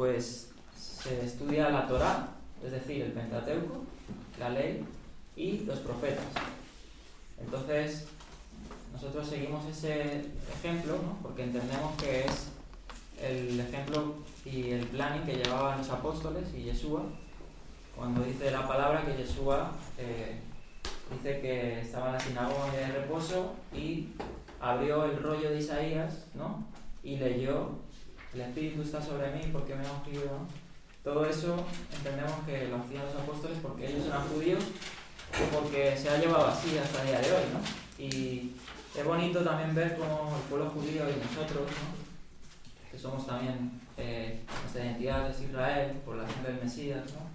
pues se estudia la Torá, es decir, el Pentateuco, la ley y los profetas. Entonces, nosotros seguimos ese ejemplo, ¿no? Porque entendemos que es el ejemplo y el planning que llevaban los apóstoles y Yeshua, cuando dice la palabra que Yeshua dice que estaba en la sinagoga de reposo y abrió el rollo de Isaías, ¿no? Y leyó: el Espíritu está sobre mí porque me ha ungido, ¿no? Todo eso entendemos que lo hacían los apóstoles porque ellos eran judíos y porque se ha llevado así hasta el día de hoy, ¿no? Y es bonito también ver cómo el pueblo judío y nosotros, ¿no? Que somos también, nuestra identidad es Israel por la sangre del Mesías, ¿no?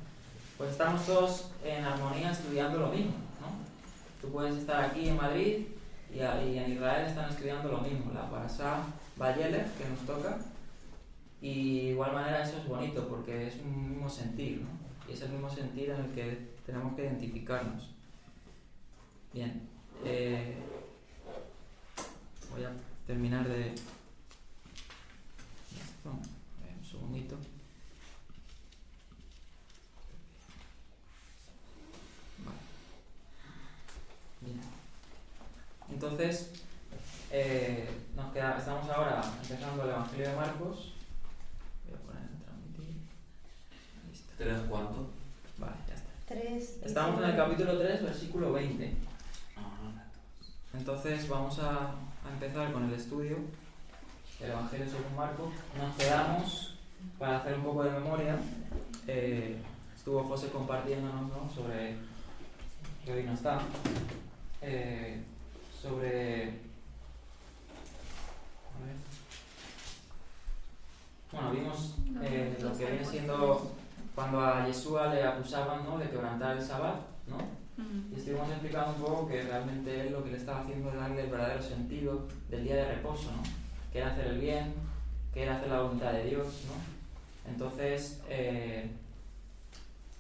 Pues estamos todos en armonía estudiando lo mismo, ¿no? Tú puedes estar aquí en Madrid y en Israel están estudiando lo mismo, la Parashá Vayelech que nos toca, y de igual manera eso es bonito porque es un mismo sentir, ¿no? Y es el mismo sentir en el que tenemos que identificarnos. Bien, voy a terminar de... Bueno, un segundito. Vale. Bien. Entonces, estamos ahora empezando el Evangelio de Marcos. Voy a poner en transmitir. Listo. ¿3 cuánto? Vale, ya está. 3. Estamos en el capítulo 3, versículo 20. Entonces vamos a empezar con el estudio del Evangelio según Marcos. Nos quedamos, para hacer un poco de memoria, estuvo José compartiéndonos, ¿no? Sobre, que hoy no está, sobre... A ver. Bueno, vimos lo que viene siendo cuando a Yeshua le acusaban, ¿no? De quebrantar el Sabbat, ¿no? Y estuvimos explicando un poco que realmente él lo que le estaba haciendo es darle el verdadero sentido del día de reposo, ¿no? Que era hacer el bien, que era hacer la voluntad de Dios, ¿no? Entonces,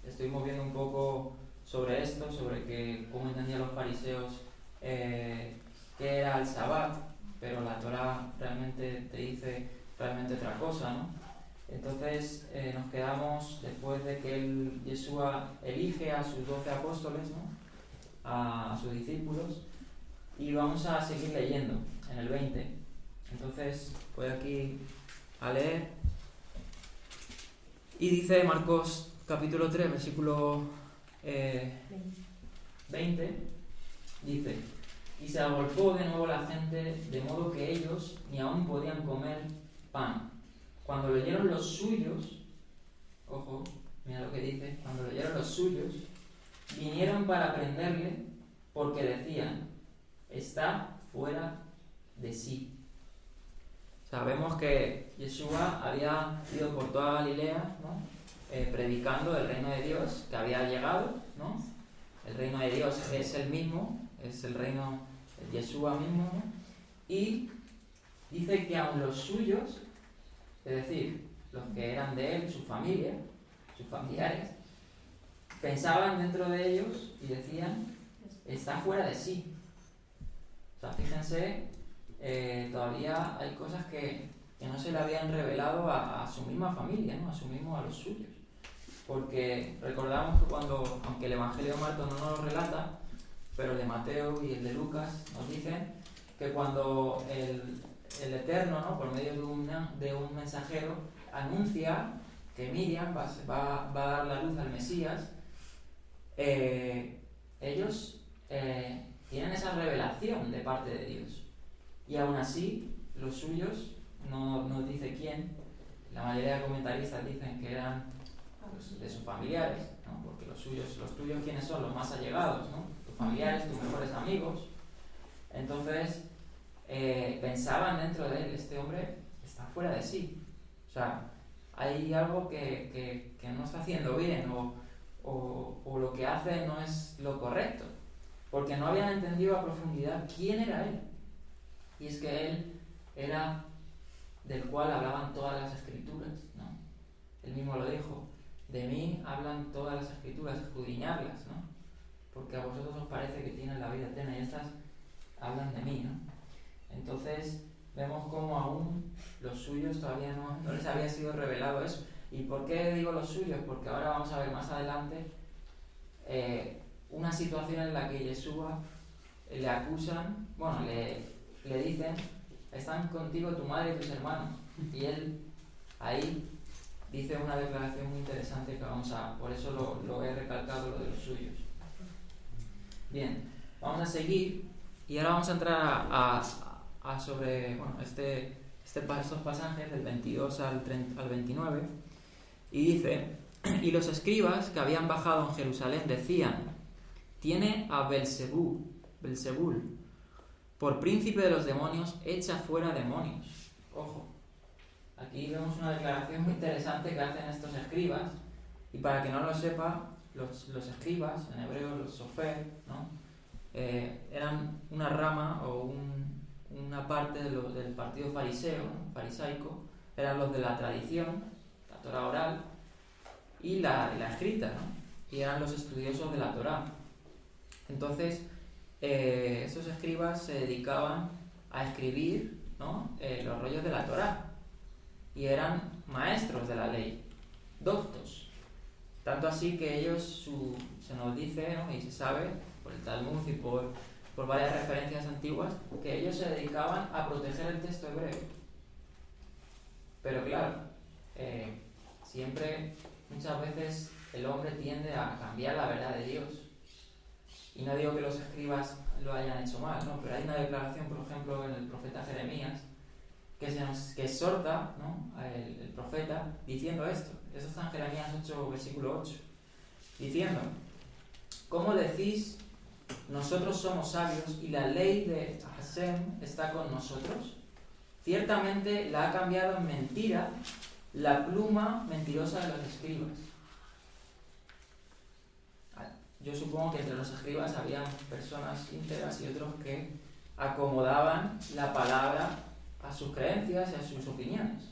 estuvimos viendo un poco sobre esto, sobre cómo entendían los fariseos qué era el Sabbat, pero la Torá realmente te dice realmente otra cosa, ¿no? Entonces nos quedamos después de que Yeshua elige a sus 12 apóstoles, ¿no? A sus discípulos, y vamos a seguir leyendo en el 20. Entonces voy aquí a leer y dice Marcos capítulo 3 versículo 20, dice: y se agolpó de nuevo la gente, de modo que ellos ni aún podían comer pan. Cuando lo oyeron los suyos, ojo, mira lo que dice, cuando lo oyeron los suyos, vinieron para prenderle porque decían: está fuera de sí. Sabemos que Yeshua había ido por toda Galilea, ¿no? Predicando el reino de Dios que había llegado, ¿no? El reino de Dios es el mismo, es el reino de Yeshua mismo, ¿no? Y dice que aun los suyos, es decir, los que eran de él, su familia, sus familiares, pensaban dentro de ellos y decían: está fuera de sí. O sea, fíjense, todavía hay cosas que no se le habían revelado a su misma familia, ¿no? A los suyos. Porque recordamos que aunque el Evangelio de Marcos no nos lo relata, pero el de Mateo y el de Lucas nos dicen que cuando el Eterno, ¿no? Por medio de un mensajero, anuncia que Miriam va a dar la luz al Mesías, ellos tienen esa revelación de parte de Dios. Y aún así, los suyos, no dice quién, la mayoría de comentaristas dicen que eran pues, de sus familiares, ¿no? Porque los tuyos, ¿quiénes son? Los más allegados, ¿no? Tus familiares, tus mejores amigos. Entonces, pensaban dentro de él: este hombre está fuera de sí. O sea, hay algo que no está haciendo bien, o lo que hace no es lo correcto, porque no habían entendido a profundidad quién era él. Y es que él era del cual hablaban todas las escrituras, ¿no? Él mismo lo dijo: de mí hablan todas las escrituras, escudriñarlas, ¿no? Porque a vosotros os parece que tienen la vida eterna y estas hablan de mí, ¿no? Entonces vemos cómo aún los suyos todavía no les había sido revelado eso. ¿Y por qué digo los suyos? Porque ahora vamos a ver más adelante una situación en la que Yeshua le acusan, bueno, le dicen, están contigo tu madre y tus hermanos. Y él ahí dice una declaración muy interesante que por eso lo he recalcado, lo de los suyos. Bien, vamos a seguir y ahora vamos a entrar a sobre estos pasajes del 22 al 29, y dice: y los escribas que habían bajado en Jerusalén decían: tiene a Belzebul, por príncipe de los demonios, echa fuera demonios. Ojo, aquí vemos una declaración muy interesante que hacen estos escribas, y para que no lo sepa, los escribas, en hebreo los sofer, ¿no? Eran una rama o una parte del partido fariseo, ¿no? Farisaico. Eran los de la tradición, la Torah oral y la escrita, ¿no? Y eran los estudiosos de la Torah. Entonces, esos escribas se dedicaban a escribir, ¿no? Los rollos de la Torah, y eran maestros de la ley, doctos. Tanto así que ellos, se nos dice, ¿no? Y se sabe por el Talmud y por varias referencias antiguas, que ellos se dedicaban a proteger el texto hebreo. Pero claro, muchas veces el hombre tiende a cambiar la verdad de Dios. Y no digo que los escribas lo hayan hecho mal, ¿no? Pero hay una declaración, por ejemplo, en el profeta Jeremías, que exhorta, ¿no? el profeta diciendo esto. Eso está en Jeremías 8, versículo 8. Diciendo: ¿cómo decís, nosotros somos sabios y la ley de Hashem está con nosotros? Ciertamente la ha cambiado en mentira la pluma mentirosa de los escribas. Yo supongo que entre los escribas había personas íntegras y otros que acomodaban la palabra a sus creencias y a sus opiniones.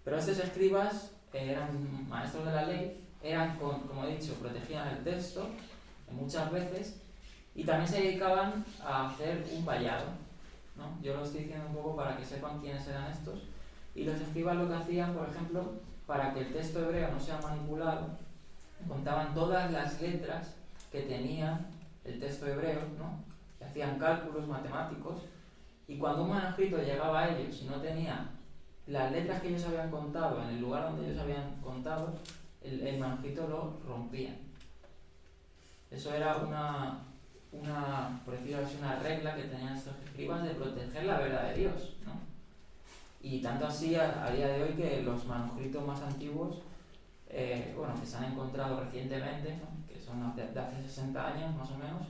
Pero estos escribas eran maestros de la ley, como he dicho, protegían el texto muchas veces, y también se dedicaban a hacer un vallado, ¿no? Yo lo estoy diciendo un poco para que sepan quiénes eran estos. Y los escribas lo que hacían, por ejemplo, para que el texto hebreo no sea manipulado, contaban todas las letras que tenía el texto hebreo, ¿no? Y hacían cálculos matemáticos, y cuando un manuscrito llegaba a ellos y no tenía las letras que ellos habían contado en el lugar donde ellos habían contado, el manuscrito lo rompían. Eso era por decirlo así, una regla que tenían estos escribas de proteger la verdad de Dios, ¿no? Y tanto así a día de hoy que los manuscritos más antiguos, que se han encontrado recientemente, ¿no? Que son de hace 60 años más o menos,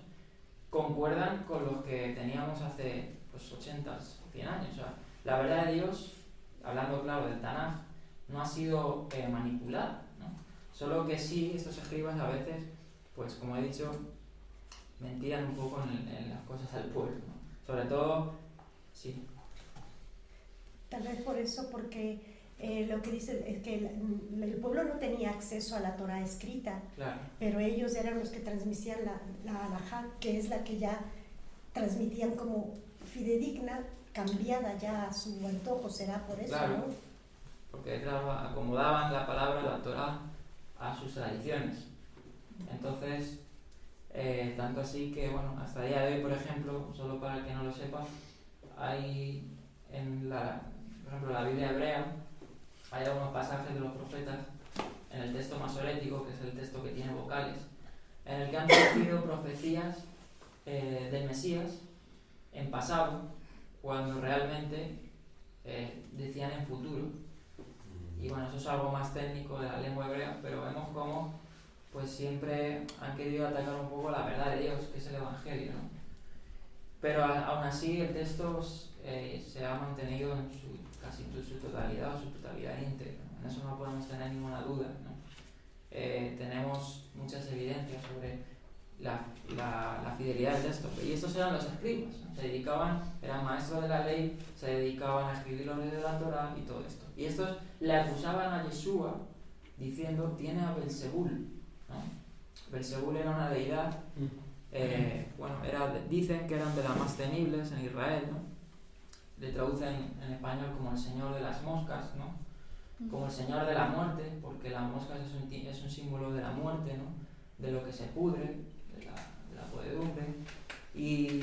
concuerdan con los que teníamos hace 80 o 100 años. O sea, la verdad de Dios, hablando claro del Tanaj, no ha sido manipulada, ¿no? Solo que sí, estos escribas a veces, pues como he dicho, mentían un poco en las cosas al pueblo, ¿no? Sobre todo, sí. Tal vez por eso, porque lo que dicen es que el pueblo no tenía acceso a la Torah escrita, Claro. Pero ellos eran los que transmitían la halajá, que es la que ya transmitían como fidedigna, cambiada ya a su antojo, será por eso, Claro. ¿no? Porque, claro, acomodaban la palabra, la Torah, a sus tradiciones. Entonces, tanto así que, hasta el día de hoy, por ejemplo, solo para el que no lo sepa, hay por ejemplo, la Biblia hebrea, hay algunos pasajes de los profetas en el texto masorético, que es el texto que tiene vocales, en el que han recibido profecías del Mesías en pasado, cuando realmente decían en futuro. Y eso es algo más técnico de la lengua hebrea, pero vemos cómo pues siempre han querido atacar un poco la verdad de Dios, que es el Evangelio, ¿no? Pero aún así el texto se ha mantenido en casi su totalidad o su totalidad íntegra, ¿no? En eso no podemos tener ninguna duda, ¿no? Tenemos muchas evidencias sobre la fidelidad del texto. Y estos eran los escribas, ¿no? Eran maestros de la ley, se dedicaban a escribir los libros de la Torah y todo esto. Y estos le acusaban a Yeshua diciendo: tiene a Belzebul, ¿no? Belzebul era una deidad, dicen que eran de las más temibles en Israel, ¿no? Le traducen en español como el señor de las moscas, ¿no? como el señor de la muerte, porque la mosca es un símbolo de la muerte, ¿no? De lo que se pudre, de la podredumbre. Y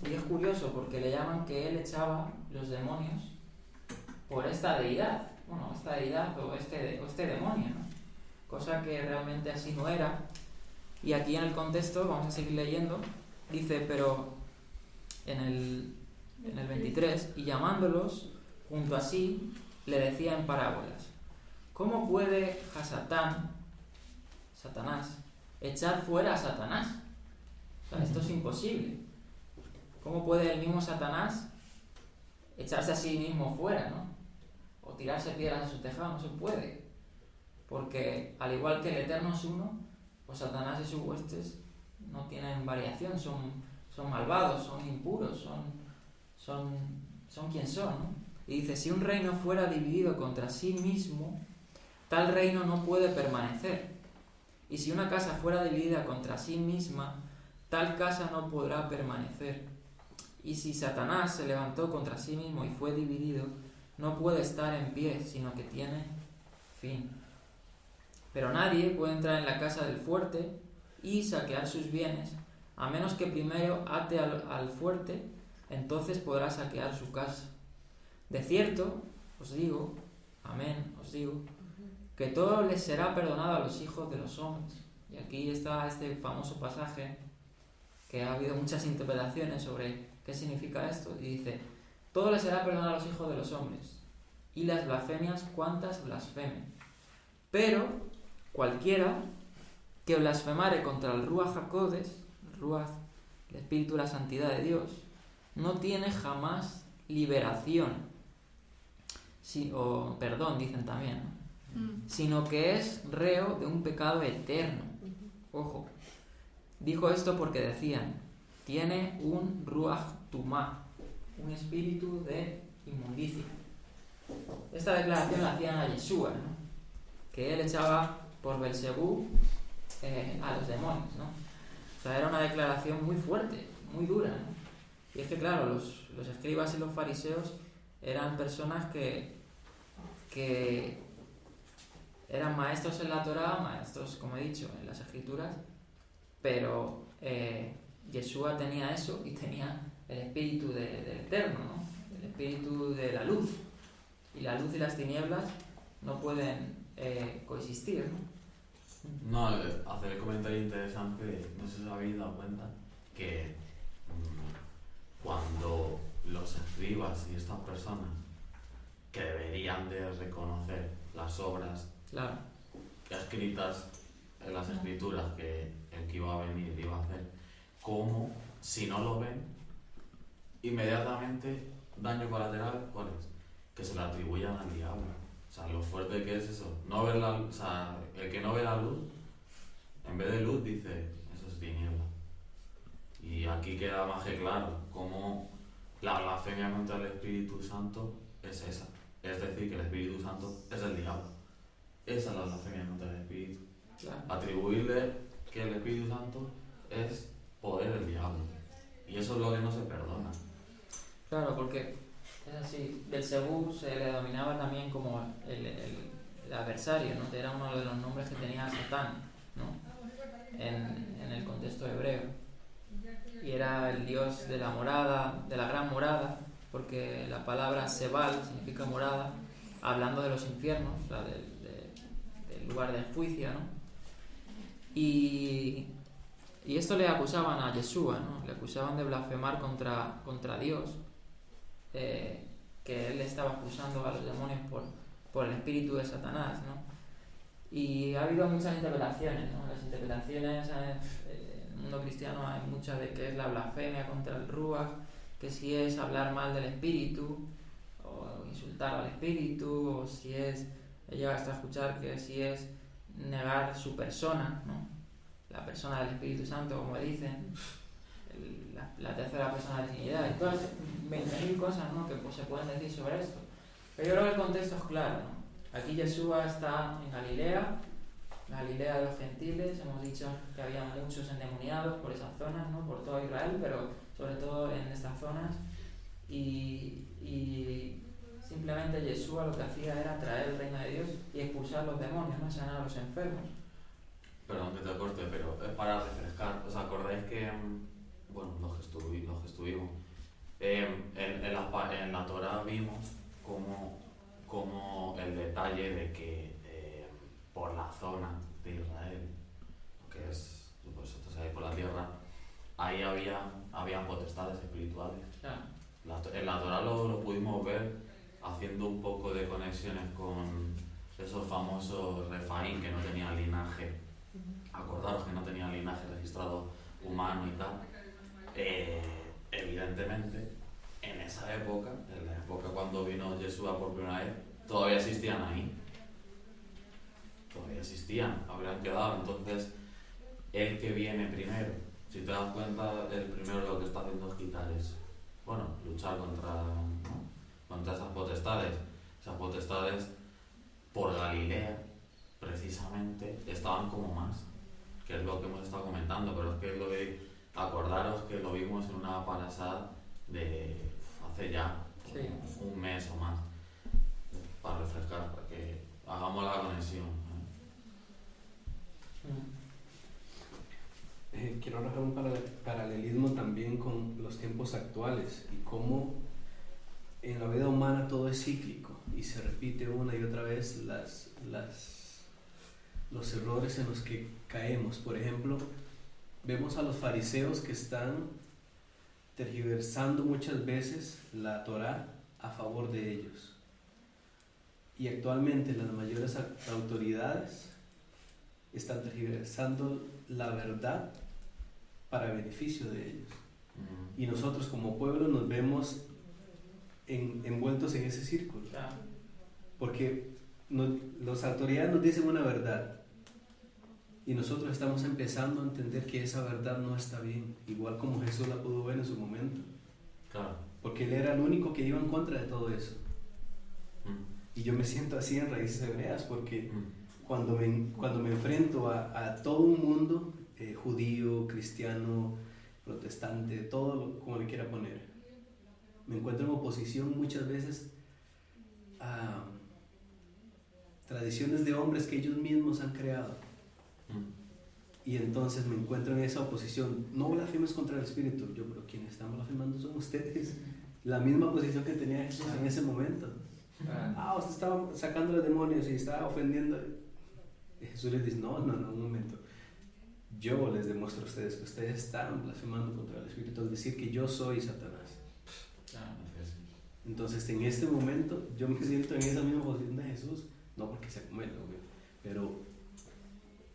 es curioso porque le llaman que él echaba los demonios por esta deidad, esta deidad o este demonio, ¿no? Cosa que realmente así no era. Y aquí en el contexto, vamos a seguir leyendo, dice, pero en el 23, y llamándolos junto a sí, le decía en parábolas: ¿cómo puede Satanás, echar fuera a Satanás? O sea, esto es imposible. ¿Cómo puede el mismo Satanás echarse a sí mismo fuera, ¿no? O tirarse piedras a su tejado? No se puede. Porque al igual que el Eterno es uno, pues Satanás y sus huestes no tienen variación, son malvados, son impuros, son quien son, ¿no? Y dice, si un reino fuera dividido contra sí mismo, tal reino no puede permanecer. Y si una casa fuera dividida contra sí misma, tal casa no podrá permanecer. Y si Satanás se levantó contra sí mismo y fue dividido, no puede estar en pie, sino que tiene fin. Pero nadie puede entrar en la casa del fuerte y saquear sus bienes, a menos que primero ate al fuerte, entonces podrá saquear su casa. De cierto, os digo, amén, os digo, que todo les será perdonado a los hijos de los hombres. Y aquí está este famoso pasaje, que ha habido muchas interpretaciones sobre qué significa esto, y dice, todo les será perdonado a los hijos de los hombres, y las blasfemias cuantas blasfemen. Pero cualquiera que blasfemare contra el Ruach HaKodesh, el Espíritu de la Santidad de Dios, no tiene jamás liberación, o perdón, dicen también, ¿no? Sino que es reo de un pecado eterno. Ojo, dijo esto porque decían, tiene un Ruach Tumá, un espíritu de inmundicia. Esta declaración la hacían a Yeshua, ¿no? Que él echaba por Belzebú a los demonios, ¿no? O sea, era una declaración muy fuerte, muy dura, ¿no? Y es que, claro, los escribas y los fariseos eran personas que eran maestros en la Torá, maestros, como he dicho, en las Escrituras, pero Yeshua tenía eso y tenía el espíritu del Eterno, ¿no? El espíritu de la luz. Y la luz y las tinieblas no pueden coexistir, ¿no? No, hacer el comentario interesante, no sé si os habéis dado cuenta que cuando los escribas y estas personas que deberían de reconocer las obras Claro. escritas en las escrituras que el que iba a venir iba a hacer, como si no lo ven, inmediatamente daño colateral, ¿cuál es? Que se lo atribuyan al diablo. O sea, lo fuerte que es eso, no ver o sea, el que no ve la luz, en vez de luz dice, eso es tiniebla. Y aquí queda más que claro cómo la blasfemia contra el Espíritu Santo es esa. Es decir, que el Espíritu Santo es el diablo. Esa es la blasfemia contra el Espíritu. Claro. Atribuirle que el Espíritu Santo es poder del diablo. Y eso es lo que no se perdona. Claro, porque es así. Belzebú se le denominaba también como el adversario, ¿no? Era uno de los nombres que tenía Satán, ¿no? En el contexto hebreo. Y era el dios de la morada, de la gran morada, porque la palabra Sebal significa morada, hablando de los infiernos, o sea, del lugar del juicio, ¿no? Y esto le acusaban a Yeshua, ¿no? Le acusaban de blasfemar contra Dios, que él estaba acusando a los demonios por el espíritu de Satanás, ¿no? Y ha habido muchas interpretaciones, ¿no? Las interpretaciones en el mundo cristiano hay muchas de que es la blasfemia contra el Ruach, que si es hablar mal del espíritu o insultar al espíritu, o si es, llega hasta escuchar que si es negar su persona, ¿no? La persona del Espíritu Santo, como dicen, la tercera persona de la Trinidad, y todas 20.000 cosas, ¿no? Que pues, se pueden decir sobre esto. Pero yo creo que el contexto es claro, ¿no? Aquí Yeshua está en Galilea de los gentiles. Hemos dicho que había muchos endemoniados por esas zonas, ¿no? Por todo Israel, pero sobre todo en estas zonas. Y Simplemente Yeshua lo que hacía era traer el reino de Dios y expulsar a los demonios, no sanar a los enfermos. Perdón que te corte, pero es para refrescar. ¿Os acordáis que, bueno, los que estuvimos, en la Torah vimos como el detalle de que por la zona de Israel, que es, pues esto se por la tierra, ahí habían potestades espirituales. Claro. En la Torah lo pudimos ver haciendo un poco de conexiones con esos famosos Refaín que no tenían linaje. Acordaros que no tenían linaje registrado humano y tal. Evidentemente, en esa época, en la época cuando vino Yeshua por primera vez, todavía existían ahí. Todavía existían, habrían quedado. Entonces, el que viene primero, si te das cuenta, el primero lo que está haciendo es quitar eso. Bueno, luchar contra esas potestades. Esas potestades por Galilea, precisamente, estaban como más, que es lo que hemos estado comentando, pero es que acordaros que lo vimos en una parasha de hace ya un mes o más, para refrescar, para que hagamos la conexión. Quiero arrojar un paralelismo también con los tiempos actuales y cómo en la vida humana todo es cíclico y se repite una y otra vez los errores en los que caemos. Por ejemplo, vemos a los fariseos que están tergiversando muchas veces la Torá a favor de ellos. Y actualmente las mayores autoridades están tergiversando la verdad para beneficio de ellos. Y nosotros como pueblo nos vemos envueltos en ese círculo. Porque las autoridades nos dicen una verdad y nosotros estamos empezando a entender que esa verdad no está bien, igual como Jesús la pudo ver en su momento. Claro. Porque él era el único que iba en contra de todo eso. Y yo me siento así en Raíces Hebreas porque cuando me enfrento a todo un mundo, judío, cristiano, protestante, todo como le quiera poner, me encuentro en oposición muchas veces a tradiciones de hombres que ellos mismos han creado. Y entonces me encuentro en esa oposición. No blasfemes contra el Espíritu. Yo, pero quienes están blasfemando son ustedes. La misma posición que tenía Jesús en ese momento. Usted estaba sacando los demonios y estaba ofendiendo. Y Jesús les dice, no, un momento. Yo les demuestro a ustedes que ustedes están blasfemando contra el Espíritu al decir que yo soy Satanás. Entonces en este momento yo me siento en esa misma posición de Jesús. No porque sea como él, pero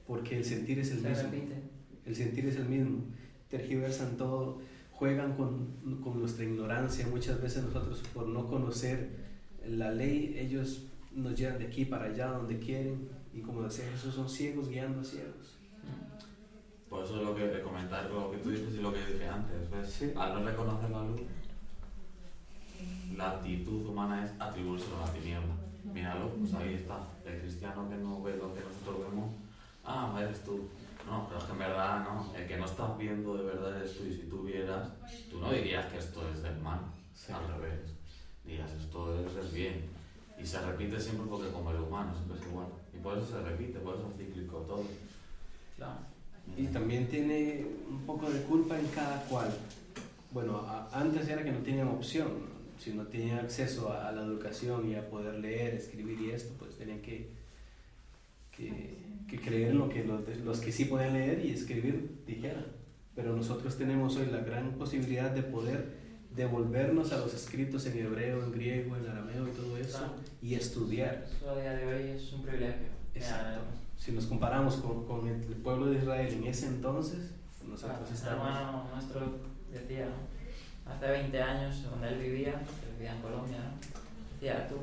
porque el sentir es el mismo. El sentir es el mismo. Tergiversan todo, juegan con nuestra ignorancia. Muchas veces nosotros, por no conocer la ley, ellos nos llevan de aquí para allá donde quieren. Y como decía Jesús, son ciegos guiando a ciegos. Por eso es lo que comentar, lo que tú dices y lo que dije antes. ¿Ves? Sí. Al no reconocer la luz, la actitud humana es atribuírselo a la tiniebla. Míralo, pues ahí está. El cristiano que no ve lo que nosotros vemos, eres tú. No, pero es que en verdad no. El que no estás viendo de verdad eres tú. Y si tú vieras, tú no dirías que esto es del mal. Sí. Al revés. Dirías, esto es del bien. Y se repite siempre porque como el humano siempre es igual. Y por eso se repite, por eso es cíclico todo. Claro. Y también tiene un poco de culpa en cada cual. Bueno, antes era que no tenían opción, ¿no? Si no tenían acceso a la educación y a poder leer, escribir y esto, pues tenían que creer en lo que los que sí podían leer y escribir dijeran. Pero nosotros tenemos hoy la gran posibilidad de poder devolvernos a los escritos en hebreo, en griego, en arameo y todo eso, claro, y estudiar. Eso a día de hoy es un privilegio. Exacto. Si nos comparamos con el pueblo de Israel en ese entonces, nosotros estamos... Un hermano nuestro decía, ¿no? Hace 20 años, donde él vivía en Colombia, ¿no? Decía, tú,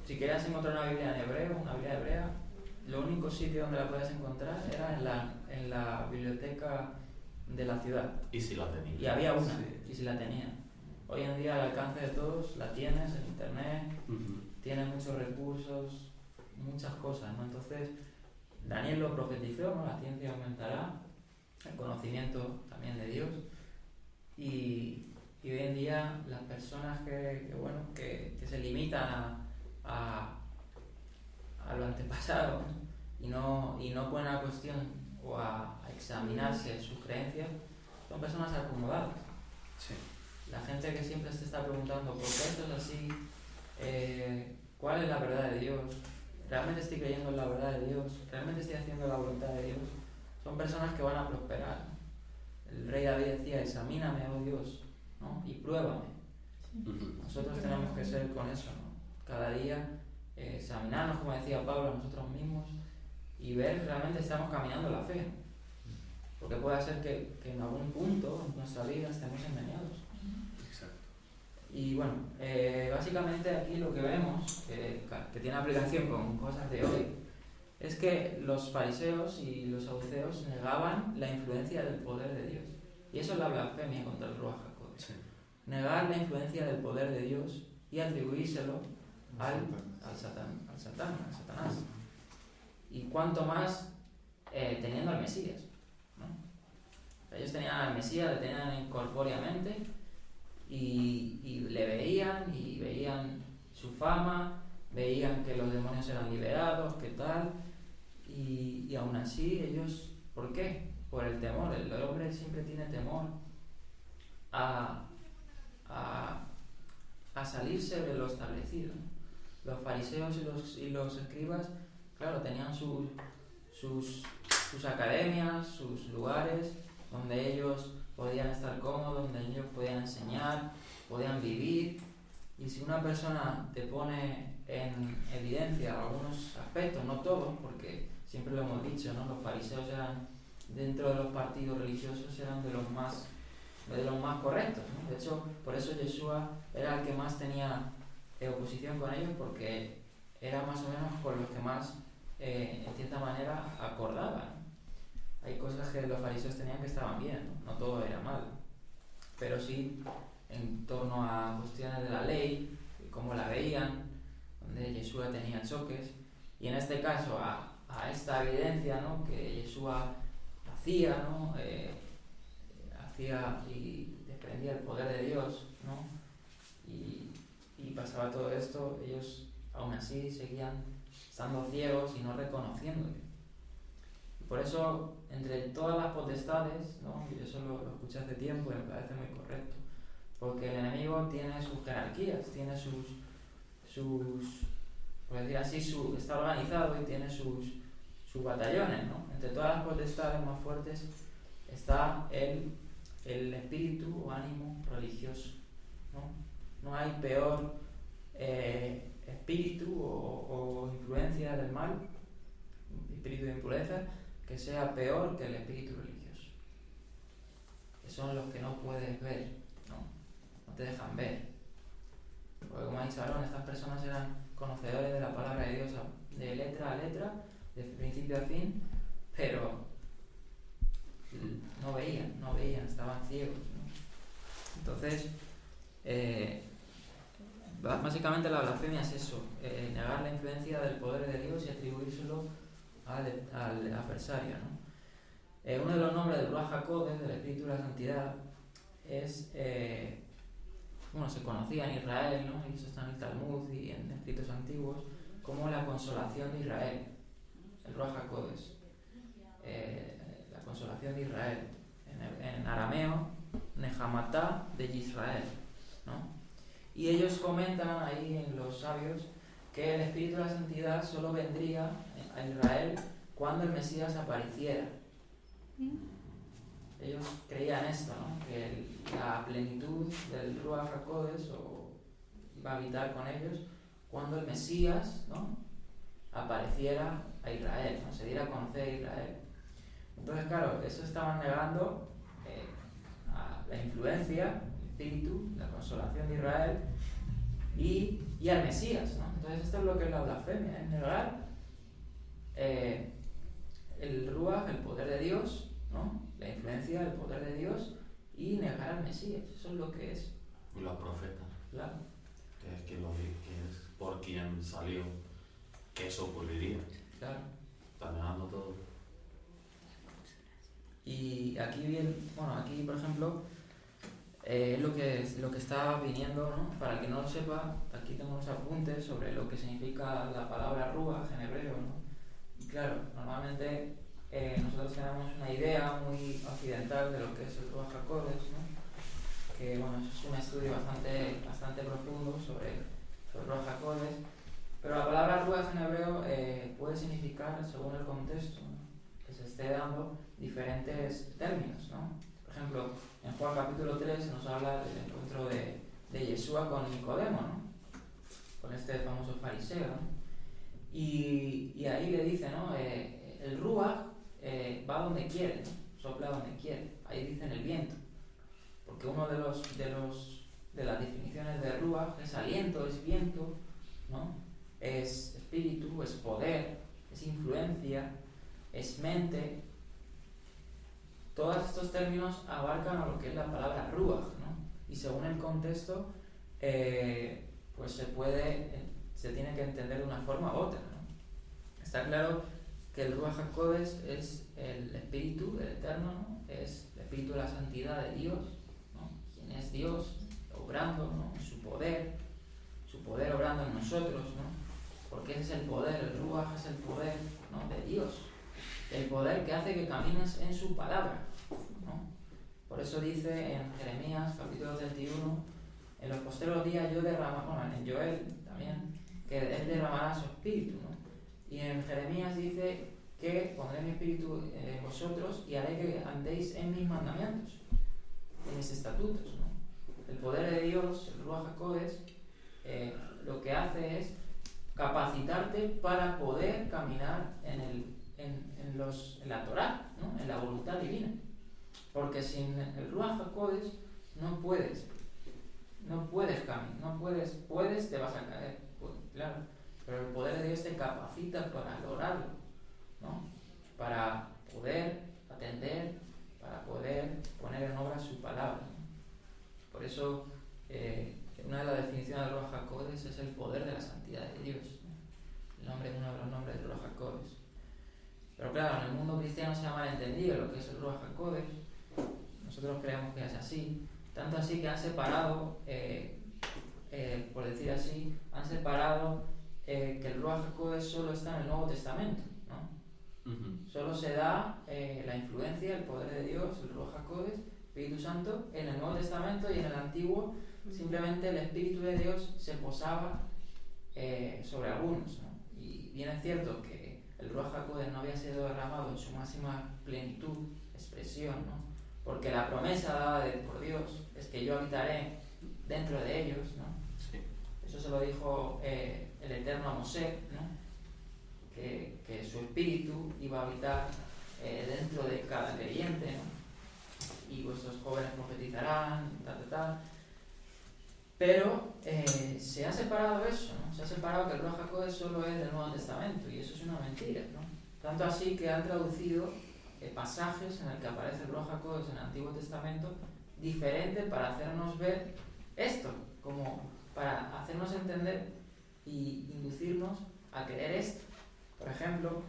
si querías encontrar una Biblia en hebreo, una Biblia hebrea, lo único sitio donde la podías encontrar era en la biblioteca de la ciudad. ¿Y si la tenía? Y había una, y si la tenía. Hoy en día al alcance de todos, la tienes en internet, tiene muchos recursos, muchas cosas, ¿no? Entonces, Daniel lo profetizó, ¿no? La ciencia aumentará, el conocimiento también de Dios, y hoy en día las personas que se limitan a lo antepasado y no ponen a cuestión o a examinarse sus creencias, son personas acomodadas. Sí. La gente que siempre se está preguntando por qué esto es así, cuál es la verdad de Dios, realmente estoy creyendo en la verdad de Dios, realmente estoy haciendo la voluntad de Dios, son personas que van a prosperar, ¿no? El rey David decía, examíname, oh Dios, ¿no? Y pruébame. Nosotros tenemos que ser con eso, ¿no? Cada día examinarnos, como decía Pablo, a nosotros mismos y ver si realmente estamos caminando la fe, ¿no? Porque puede ser que en algún punto en nuestra vida estemos engañados. Exacto. Y bueno, básicamente aquí lo que vemos, que tiene aplicación con cosas de hoy, es que los fariseos y los saduceos negaban la influencia del poder de Dios. Y eso es la blasfemia contra el Ruach HaKodesh. Sí. Negar la influencia del poder de Dios y atribuírselo al Satanás. Y cuanto más teniendo al Mesías, ¿no? Ellos tenían al Mesías, le tenían corpóreamente y le veían y veían su fama, veían que los demonios eran liberados, qué tal, y aún así ellos, ¿por qué? Por el temor. El hombre siempre tiene temor a salirse de lo establecido. Los fariseos y los escribas, claro, tenían sus academias, sus lugares donde ellos podían estar cómodos, donde ellos podían enseñar, podían vivir. Y si una persona te pone en evidencia algunos aspectos, no todos, porque siempre lo hemos dicho, ¿no? Los fariseos eran, dentro de los partidos religiosos, eran de los más correctos, ¿no? De hecho, por eso Yeshua era el que más tenía oposición con ellos, porque era más o menos con los que más, en cierta manera, acordaban. Hay cosas que los fariseos tenían que estaban bien, ¿no? No todo era mal, pero sí en torno a cuestiones de la ley, cómo la veían, donde Yeshua tenía choques, y en este caso a esta evidencia, ¿no? Que Yeshua hacía, ¿no? Hacía y desprendía el poder de Dios, ¿no? Y pasaba todo esto, ellos aún así seguían estando ciegos y no reconociéndole. Y por eso, entre todas las potestades, ¿no? Yo eso lo escuché hace tiempo y me parece muy correcto, porque el enemigo tiene sus jerarquías, tiene sus por decir así, está organizado y tiene sus batallones, ¿no? Entre todas las potestades más fuertes está el espíritu o ánimo religioso, ¿no? No hay peor espíritu o influencia del mal, espíritu de impureza, que sea peor que el espíritu religioso. Que son los que no puedes ver, no te dejan ver. Porque como ha dicho Aarón, estas personas eran conocedores de la palabra de Dios de letra a letra, de principio a fin, pero no veían, estaban ciegos, ¿no? Entonces, básicamente la blasfemia es eso, negar la influencia del poder de Dios y atribuírselo al adversario, ¿no? Uno de los nombres del Ruach HaKodesh, del Espíritu de la Santidad, es, se conocía en Israel, ¿no? Y eso está en el Talmud y en escritos antiguos, como la consolación de Israel, el Ruach HaKodesh, la consolación de Israel, en arameo, Nehamatá de Israel, ¿no? Y ellos comentan ahí en los sabios que el Espíritu de la Santidad solo vendría a Israel cuando el Mesías apareciera. Ellos creían esto, ¿no? Que la plenitud del Ruach HaKodesh iba a habitar con ellos cuando el Mesías, ¿no? Apareciera a Israel, ¿no? Se diera a conocer a Israel. Entonces, claro, eso estaban negando a la influencia, el espíritu, la consolación de Israel y al Mesías, ¿no? Entonces esto es lo que es la blasfemia, es negar el Ruach, el poder de Dios, ¿no? La influencia del poder de Dios y negar al Mesías, eso es lo que es. Y los profetas, Claro. que es por quien salió, que eso ocurriría. Claro. Está negando todo. Y aquí, por ejemplo, es lo que está viniendo, ¿no? Para el que no lo sepa, aquí tengo unos apuntes sobre lo que significa la palabra ruach en hebreo, ¿no? Y claro, normalmente nosotros tenemos una idea muy occidental de lo que es el Ruach HaKodesh, ¿no? Que bueno, es un estudio bastante profundo sobre el Ruach HaKodesh, pero la palabra ruach en hebreo puede significar, según el contexto, ¿no?, que se esté dando diferentes términos, ¿no? Por ejemplo, en Juan capítulo 3 se nos habla del encuentro de Yeshua con Nicodemo, ¿no?, con este famoso fariseo, ¿no? Y ahí le dice, ¿no?, el ruach va donde quiere, ¿no?, sopla donde quiere. Ahí dicen el viento, porque uno de las definiciones de ruach es aliento, es viento, ¿no?, es espíritu, es poder, es influencia, es mente. Todos estos términos abarcan a lo que es la palabra ruach, ¿no? Y según el contexto, pues se tiene que entender de una forma u otra, ¿no? Está claro que el Ruach HaKodesh es el espíritu del Eterno, ¿no? Es el espíritu de la santidad de Dios, ¿no? Quien es Dios obrando, ¿no?, su poder obrando en nosotros, ¿no? Porque ese es el poder, el Ruach es el poder, ¿no?, de Dios, el poder que hace que camines en su palabra, ¿no? Por eso dice en Jeremías capítulo 31, en los postreros días yo derramaré, bueno, en Joel también, que él derramará su espíritu, ¿no? Y en Jeremías dice que pondré mi espíritu en vosotros y haré que andéis en mis mandamientos, en mis estatutos, ¿no? El poder de Dios, el Ruach HaKodesh, lo que hace es capacitarte para poder caminar en la Torá, ¿no?, en la voluntad divina. Porque sin el Ruach HaKodesh no puedes caminar, puedes, te vas a caer, pues, claro, pero el poder de Dios te capacita para lograrlo, ¿no?, para poder atender, para poder poner en obra su palabra, ¿no? Por eso una de las definiciones del Ruach HaKodesh es el poder de la santidad de Dios, ¿no? Uno de los nombres del Ruach HaKodesh. Pero claro, en el mundo cristiano se ha malentendido lo que es el Ruach HaKodesh. Nosotros creemos que es así, tanto así que han separado, por decir así, que el Ruach HaKodesh solo está en el Nuevo Testamento, ¿no? Uh-huh. Solo se da la influencia, el poder de Dios, el Ruach HaKodesh, Espíritu Santo, en el Nuevo Testamento, y en el Antiguo simplemente el Espíritu de Dios se posaba sobre algunos, ¿no? Y bien es cierto que el Ruach HaKodesh no había sido derramado en su máxima plenitud, expresión, ¿no?, porque la promesa dada por Dios es que yo habitaré dentro de ellos, ¿no? Sí. Eso se lo dijo el Eterno a Mosé, ¿no?, que su espíritu iba a habitar dentro de cada creyente, ¿no?, y vuestros jóvenes profetizarán, tal. Pero se ha separado eso, ¿no? Se ha separado que el Ruach HaKodesh solo es del Nuevo Testamento, y eso es una mentira, ¿no? Tanto así que han traducido pasajes en el que aparece el Ruach HaKodesh en el Antiguo Testamento diferente para hacernos ver esto, como para hacernos entender y inducirnos a creer esto. Por ejemplo,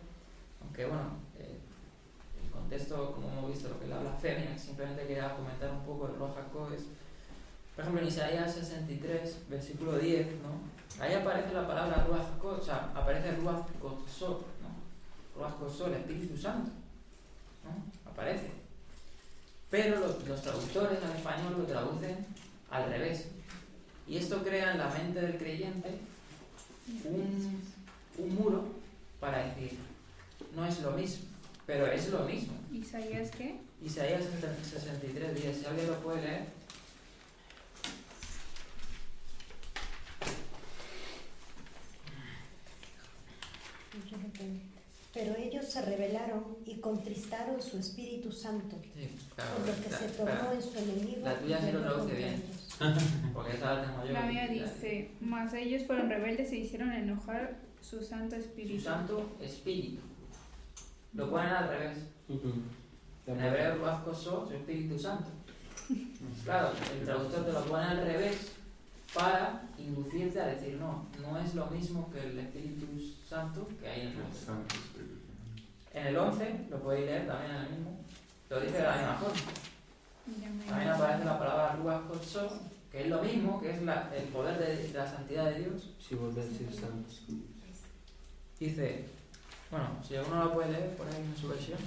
aunque bueno, el contexto, como hemos visto, lo que es la blasfemia, simplemente quería comentar un poco el Ruach HaKodesh. Por ejemplo, en Isaías 63, versículo 10, ¿no?, ahí aparece la palabra Ruach HaKodesh, o sea, aparece Ruach Kodsó, ¿no?, Ruach Kodsó, el Espíritu Santo, ¿no?, aparece. Pero los traductores al español lo traducen al revés. Y esto crea en la mente del creyente un muro para decir, no es lo mismo, pero es lo mismo. ¿Isaías qué? Isaías 63, 10, si alguien lo puede leer. Pero ellos se rebelaron y contristaron su Espíritu Santo, sí, claro, por lo que se tornó en su enemigo. La tuya sí lo traduce bien, porque esa la tengo yo. La mía dice, mas ellos fueron rebeldes e hicieron enojar su Santo Espíritu. Su Santo Espíritu. Lo ponen al revés. En hebreo, Ruach Kodsó, su Espíritu Santo. Claro, el traductor te lo pone al revés para inducirte a decir, no es lo mismo que el Espíritu Santo que hay en el Nuevo Testamento. En el 11, lo podéis leer también en el mismo, lo dice de la misma forma. También aparece la palabra Ruach Kotsó, que es lo mismo, que es el poder de la santidad de Dios. Si vuelve a decir santos. Dice, bueno, si alguno la puede leer, por ahí en su versión.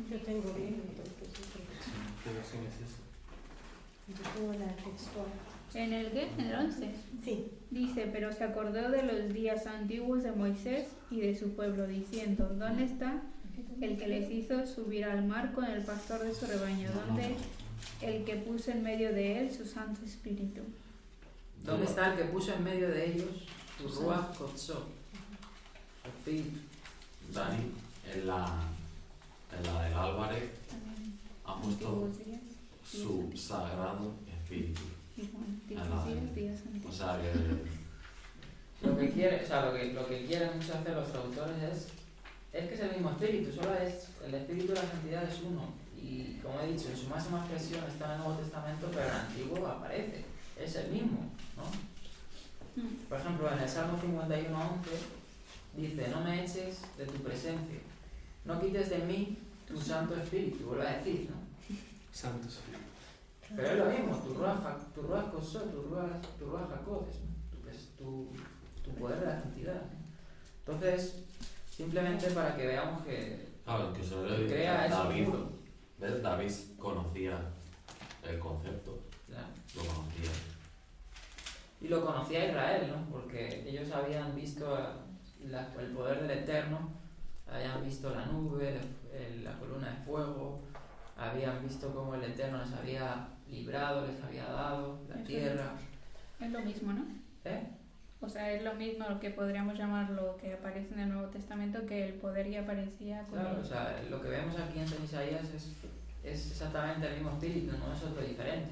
Yo tengo bien, entonces ¿Qué versión es esa? yo tengo la textual. ¿En el qué? ¿En el 11? Sí, Dice, pero se acordó de los días antiguos de Moisés y de su pueblo, diciendo, ¿dónde está el que les hizo subir al mar con el pastor de su rebaño? ¿Dónde el que puso en medio de él su Santo Espíritu? ¿Dónde está el que puso en medio de ellos su Ruach Kotsó? Su espíritu. Dani, en la del Álvarez, ha puesto Antiguos días. su sagrado espíritu. Y Juan, Ah, días O antiguos. sea que Lo que quieren muchas veces los traductores es que es el mismo espíritu, solo es el espíritu de la santidad es uno. Y como he dicho, en su máxima expresión está en el Nuevo Testamento, pero en el Antiguo aparece, es el mismo, ¿no? Por ejemplo, en el Salmo 51:11 dice, no me eches de tu presencia, no quites de mí tu Santo Espíritu, vuelve a decir, ¿no? Santos. Pero es lo mismo, tu Ruach Kotsó, tu Ruach HaKodesh, ¿no? tu poder de la santidad, ¿no? Entonces, simplemente para que veamos que claro, que se lo que crea eso David, puro. ¿ves? David conocía el concepto, Claro. lo conocía. Y lo conocía Israel, ¿no? Porque ellos habían visto el poder del Eterno, habían visto la nube, la columna de fuego, habían visto cómo el Eterno les había librado, les había dado la Eso tierra. Es lo mismo, ¿no? ¿Eh? O sea, es lo mismo lo que podríamos llamar lo que aparece en el Nuevo Testamento, que el poder ya aparecía con Claro, él. o sea, lo que vemos aquí en San Isaías es exactamente el mismo espíritu, no es otro diferente.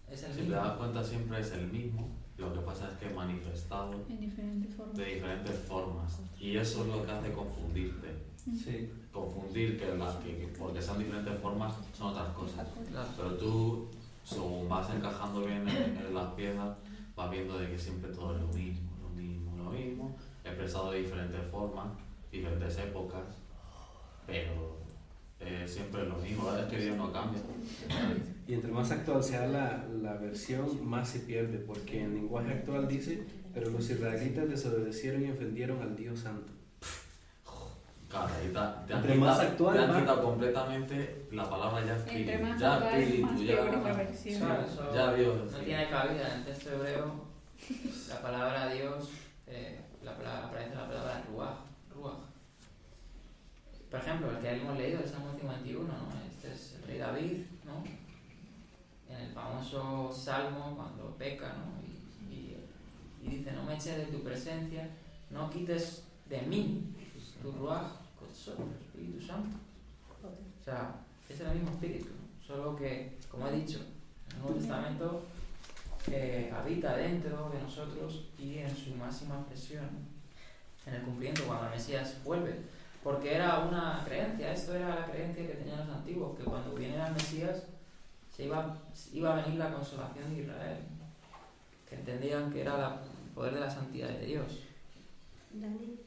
Es el Si te mismo. das cuenta siempre es el mismo, lo que pasa es que manifestado En diferentes formas. de diferentes formas. Y eso es lo que hace confundirte. Sí. Confundir que porque sean diferentes formas son otras cosas. Claro. Pero tú, según vas encajando bien en las piezas, vas viendo de que siempre todo es lo mismo, expresado de diferentes formas, diferentes épocas, pero siempre es lo mismo, es que Dios no cambia. Y entre más actual sea la versión, más se pierde, porque en lenguaje actual dice, pero los israelitas desobedecieron y ofendieron al Dios Santo. Claro, ahí te Entre más actual, te han más- quitado completamente la palabra ya Entre espíritu, más ya actual, espíritu, más ya, peor es la versión. Claro, eso ya Dios. no tiene cabida en el texto hebreo. La palabra Dios, aparece la palabra Ruach. Por ejemplo, el que hemos leído, el Salmo 51, ¿no? Este es el rey David, ¿no? En el famoso Salmo, cuando peca, ¿no? Y dice, no me eches de tu presencia, no quites de mí tu Ruach Kotsó, tu Espíritu Santo. O sea, es el mismo espíritu, ¿no? Solo que, como he dicho, en el Nuevo Testamento habita dentro de nosotros y en su máxima expresión, en el cumplimiento, cuando el Mesías vuelve. Porque era una creencia, esto era la creencia que tenían los antiguos, que cuando viniera el Mesías iba a venir la consolación de Israel, que entendían que era el poder de la santidad de Dios. Dani.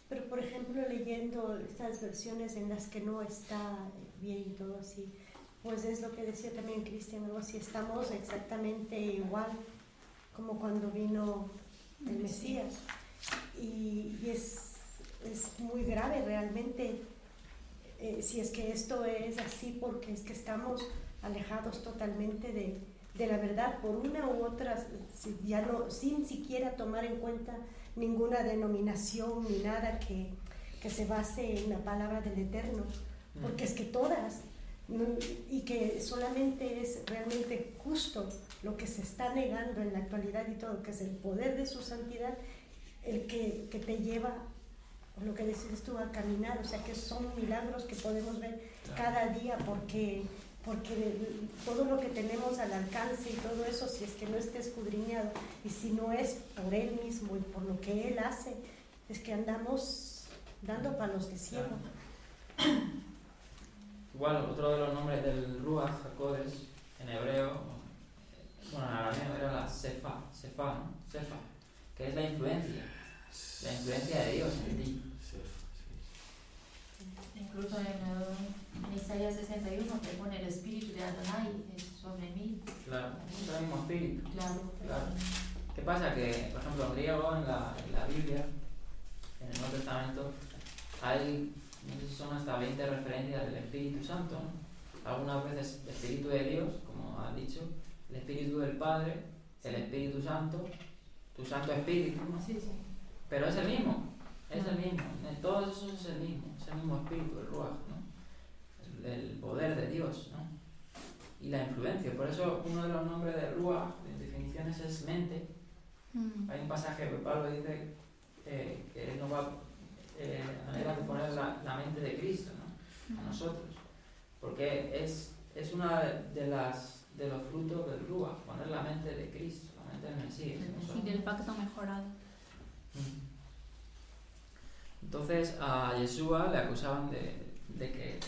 Pero por ejemplo, leyendo estas versiones en las que no está bien y todo así, pues es lo que decía también Cristian, algo así, estamos exactamente igual como cuando vino el Mesías. Y es muy grave realmente si es que esto es así, porque es que estamos alejados totalmente de la verdad por una u otra, ya no, sin siquiera tomar en cuenta ninguna denominación ni nada que se base en la palabra del Eterno, porque es que todas, y que solamente es realmente justo lo que se está negando en la actualidad y todo, que es el poder de su santidad, el que te lleva, lo que decides tú, a caminar, o sea que son milagros que podemos ver cada día, porque todo lo que tenemos al alcance y todo eso, si es que no esté escudriñado y si no es por Él mismo y por lo que Él hace, es que andamos dando palos de ciego. Igual, otro de los nombres del Ruach HaKodesh en hebreo, bueno, en arameo era la Sefa, ¿no? Sefa, que es la influencia de Dios en ti. Incluso en Isaías 61 te pone el espíritu de Adonai, es sobre mí. Claro, es el mismo espíritu. Claro. Claro. ¿Qué pasa? Que, por ejemplo, en griego, en la Biblia, en el Nuevo Testamento, hay, no sé si son hasta 20 referencias del Espíritu Santo, ¿no? Algunas veces el Espíritu de Dios, como ha dicho, el Espíritu del Padre, el Espíritu Santo, tu Santo Espíritu, ¿no? Sí, sí. Pero es el mismo, es el mismo, en todos esos es el mismo Espíritu, el Ruach, ¿no? El poder de Dios, ¿no? Y la influencia. Por eso uno de los nombres de Ruach, de definiciones, es mente. Hay un pasaje que Pablo dice que él nos va a manera de poner la mente de Cristo, ¿no? A nosotros. Porque es una de los frutos del Ruach, poner la mente de Cristo, la mente del Mesías. Y del pacto mejorado. Entonces a Yeshua le acusaban de que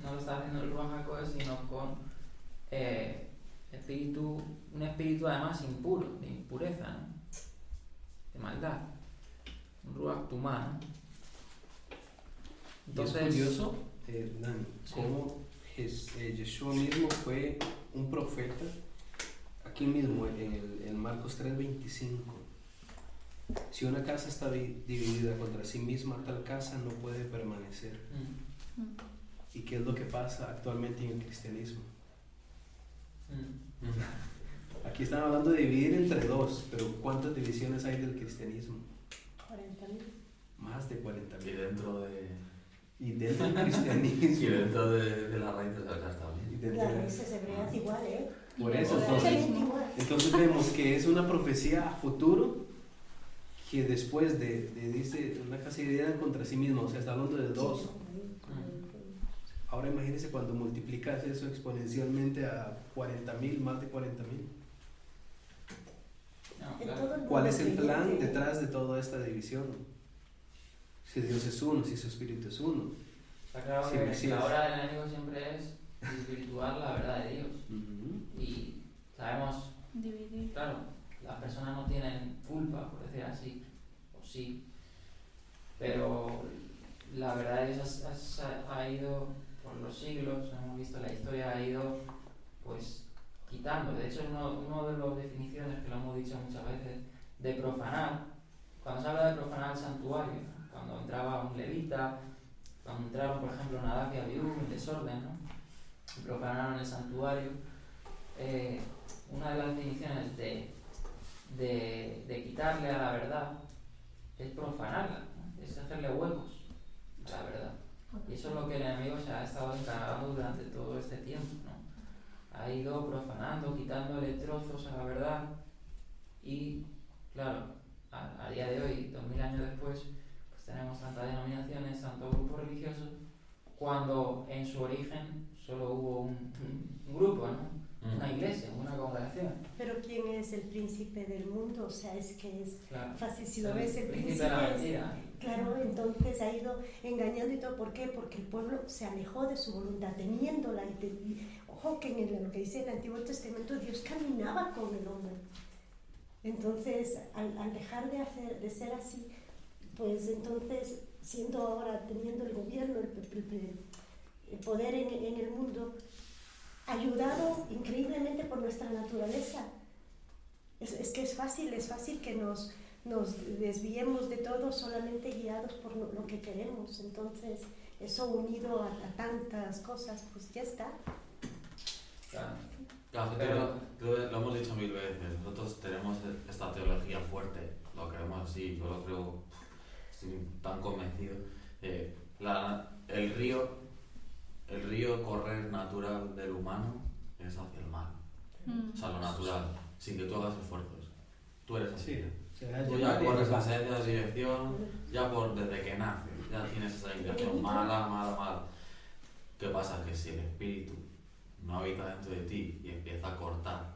no lo estaba haciendo el Ruach HaKodesh, sino con un espíritu además impuro, de impureza, ¿no? De maldad, un Ruach Tumá, ¿no? Entonces, es curioso, Dani, sí. cómo Yeshua mismo fue un profeta, aquí mismo en Marcos 3:25. Si una casa está dividida contra sí misma, tal casa no puede permanecer. ¿Y qué es lo que pasa actualmente en el cristianismo? Aquí están hablando de dividir entre dos, pero ¿cuántas divisiones hay del cristianismo? 40.000. Más de 40.000. Y dentro Y dentro del cristianismo. y dentro de las raíces hebreas también. Y dentro Las de- raíces hebreas igual, ¿eh? Por eso, Exactamente igual. entonces vemos que es una profecía a futuro que después dice una casa dividida contra sí misma, o sea, está hablando de dos. Ahora imagínense cuando multiplicas eso exponencialmente a 40.000, más de 40.000. No, En claro. todo el mundo ¿Cuál es el plan creyente, detrás de toda esta división? Si Dios es uno, si su espíritu es uno. Está claro Sí, que Mesías. la obra del enemigo siempre es espiritual la verdad de Dios. Y sabemos, Dividir. claro, las personas no tienen culpa, por decir así, o sí, pero la verdad de Dios ha ido por los siglos, hemos visto la historia, ha ido pues quitando. De hecho, uno de las definiciones que lo hemos dicho muchas veces, de profanar, cuando se habla de profanar el santuario, ¿no? Cuando entraba un levita, cuando entraron, por ejemplo, Nadab y Abiú en desorden, ¿no? Y profanaron el santuario, una de las definiciones de quitarle a la verdad es profanarla, ¿no? Es hacerle huecos a la verdad. Y eso es lo que el enemigo se ha estado encargando durante todo este tiempo, ¿no? Ha ido profanando, quitándole trozos a la verdad y, claro, a día de hoy, 2000 años después, pues tenemos tantas denominaciones, tantos grupos religiosos, cuando en su origen solo hubo un grupo, ¿no? Una iglesia, una congregación. Pero ¿quién es el príncipe del mundo? O sea, es que es Claro. fácil, si lo ves, el príncipe de la príncipe es... mentira. Claro, entonces ha ido engañando y todo. ¿Por qué? Porque el pueblo se alejó de su voluntad, teniéndola. Ojo, que en lo que dice el Antiguo Testamento, Dios caminaba con el hombre. Entonces, al dejar de ser así, pues entonces, siendo ahora, teniendo el gobierno, el poder en el mundo, ayudado increíblemente por nuestra naturaleza. Es que es fácil que nos desviemos de todo solamente guiados por lo que queremos. Entonces, eso unido a tantas cosas, pues ya está. Claro. Claro, Pero- creo que lo hemos dicho 1000 veces. Nosotros tenemos esta teología fuerte, lo creemos así, yo lo creo, estoy tan convencido. El río correr natural del humano es hacia el mar, o sea, lo natural, sin que tú hagas esfuerzos. Tú eres así. Sí, o sea, Tú ya corres hacia esa dirección, ya desde que naces, ya tienes esa inclinación mala. ¿Qué pasa? Que si el espíritu no habita dentro de ti y empieza a cortar,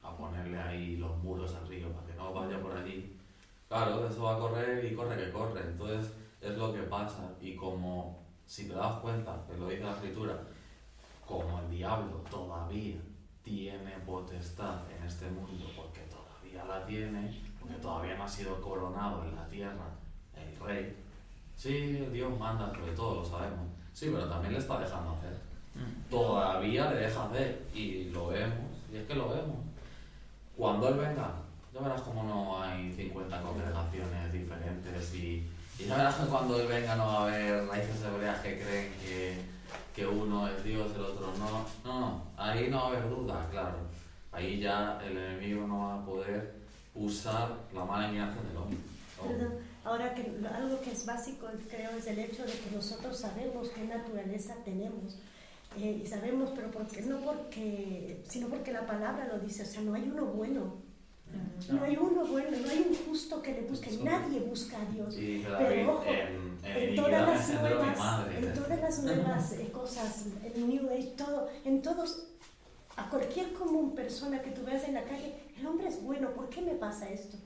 a ponerle ahí los muros al río para que no vaya por allí, claro, eso va a correr y corre que corre. Entonces es lo que pasa. Y como, si te das cuenta, que lo dice la escritura, como el diablo todavía tiene potestad en este mundo, porque todavía la tiene, porque todavía no ha sido coronado en la tierra el rey. Sí, Dios manda sobre todo, lo sabemos. Sí, pero también le está dejando hacer. todavía le deja hacer. Y lo vemos, y es que lo vemos. Cuando Él venga, ya verás como no hay 50 congregaciones diferentes y ya verás que cuando Él venga no va a haber raíces hebreas que creen que uno es Dios, el otro no. No, ahí no va a haber duda, claro. Ahí ya el enemigo no va a poder usar la mala inclinación del hombre. Perdón, ahora que algo que es básico, creo, es el hecho de que nosotros sabemos qué naturaleza tenemos. Y sabemos, pero sino porque la palabra lo dice, o sea, no hay uno bueno. No hay uno bueno, no hay un justo que le busque, nadie busca a Dios. Sí, pero ojo, en todas las madre, nuevas cosas, el New Age, todo, en todos, a cualquier común persona que tú veas en la calle, el hombre es bueno, ¿por qué me pasa esto?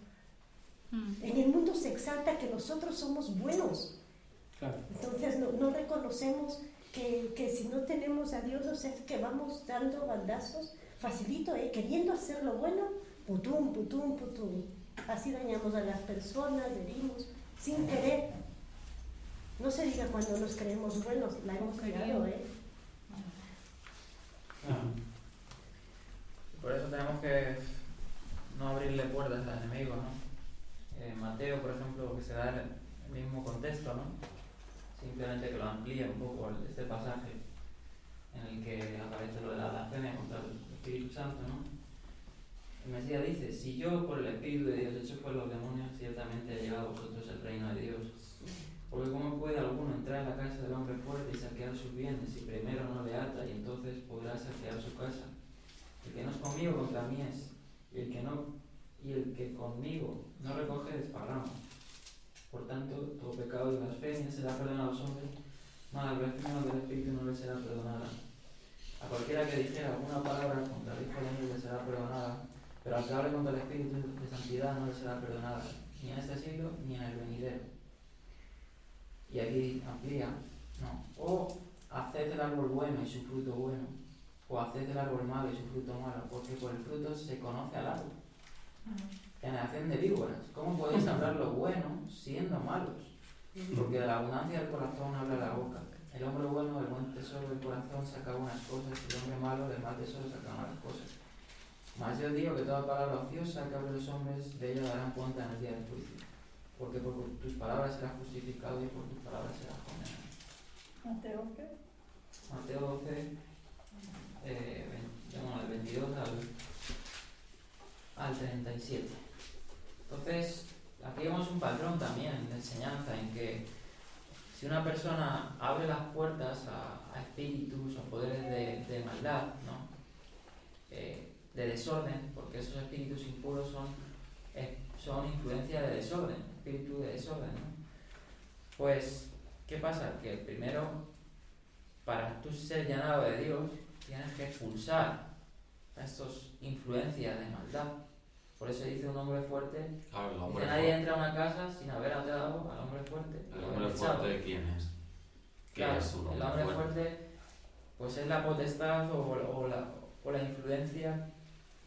En el mundo se exalta que nosotros somos buenos. Claro. Entonces no reconocemos que si no tenemos a Dios, o sea, que vamos dando bandazos facilito, queriendo hacer lo bueno, putum, putum, putum. Así dañamos a las personas, herimos, sin querer. No se diga cuando nos creemos buenos, la hemos creado, Por eso tenemos que no abrirle puertas al enemigo, ¿no? Mateo, por ejemplo, que se da el mismo contexto, ¿no? Simplemente que lo amplía un poco este pasaje en el que aparece lo de la blasfemia contra el Espíritu Santo, ¿no? El Mesías dice: si yo por el Espíritu de Dios echo fuera los demonios, ciertamente ha llegado a vosotros el reino de Dios. Porque ¿cómo puede alguno entrar en la casa del hombre fuerte y saquear sus bienes si primero no le ata y entonces podrá saquear su casa? El que no es conmigo contra mí es, y el que conmigo no recoge desparrama. Por tanto, todo pecado y blasfemia será perdonado a los hombres, mas la blasfemia del Espíritu no le será perdonada. A cualquiera que dijera alguna palabra contra el Hijo del Hombre le será perdonada, pero al que hable contra el Espíritu de santidad no le será perdonada, ni en este siglo ni en el venidero. Y aquí amplía, no. O haced el árbol bueno y su fruto bueno, o haced el árbol malo y su fruto malo, porque por el fruto se conoce al árbol. Generación de víboras, ¿cómo podéis hablar lo bueno siendo malos? Porque de la abundancia del corazón habla la boca. El hombre bueno del buen tesoro del corazón saca unas cosas, y el hombre malo del mal tesoro saca malas cosas. Mas yo digo que toda palabra ociosa que hablen los hombres, de ella darán cuenta en el día del juicio. Porque por tus palabras serás justificado y por tus palabras serás condenado. Mateo 12. Mateo 12, del 22 al 37. Entonces, aquí vemos un patrón también de enseñanza en que si una persona abre las puertas a espíritus o poderes de maldad, ¿no? De desorden, porque esos espíritus impuros son influencia de desorden, espíritu de desorden, ¿no? Pues, ¿qué pasa? Que primero, para tú ser llenado de Dios, tienes que expulsar a estas influencias de maldad. Por eso dice un hombre fuerte, dice, nadie entra a una casa sin haber atado al hombre fuerte. ¿El hombre fuerte quién es? Claro, es un hombre el hombre fuerte, pues es la potestad o la influencia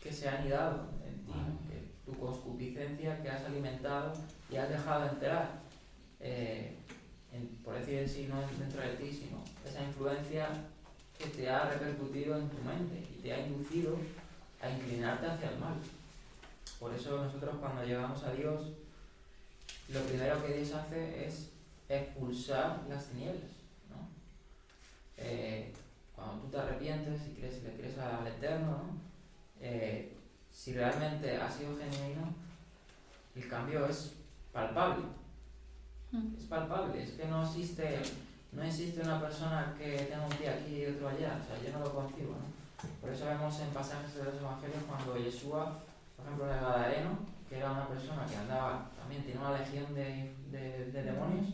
que se ha anidado en ti, ¿no? Que tu concupiscencia que has alimentado y has dejado de entrar, por decir así, no dentro de ti, sino esa influencia que te ha repercutido en tu mente y te ha inducido a inclinarte hacia el mal. Por eso nosotros cuando llegamos a Dios, lo primero que Dios hace es expulsar las tinieblas, ¿no? Cuando tú te arrepientes y le crees al Eterno, ¿no? Si realmente ha sido genuino, el cambio es palpable. Es palpable, es que no existe una persona que tenga un pie aquí y otro allá, o sea, yo no lo concibo, ¿no? Por eso vemos en pasajes de los evangelios cuando Yeshua, por ejemplo, el Gadareno, que era una persona que andaba, también tiene una legión de demonios,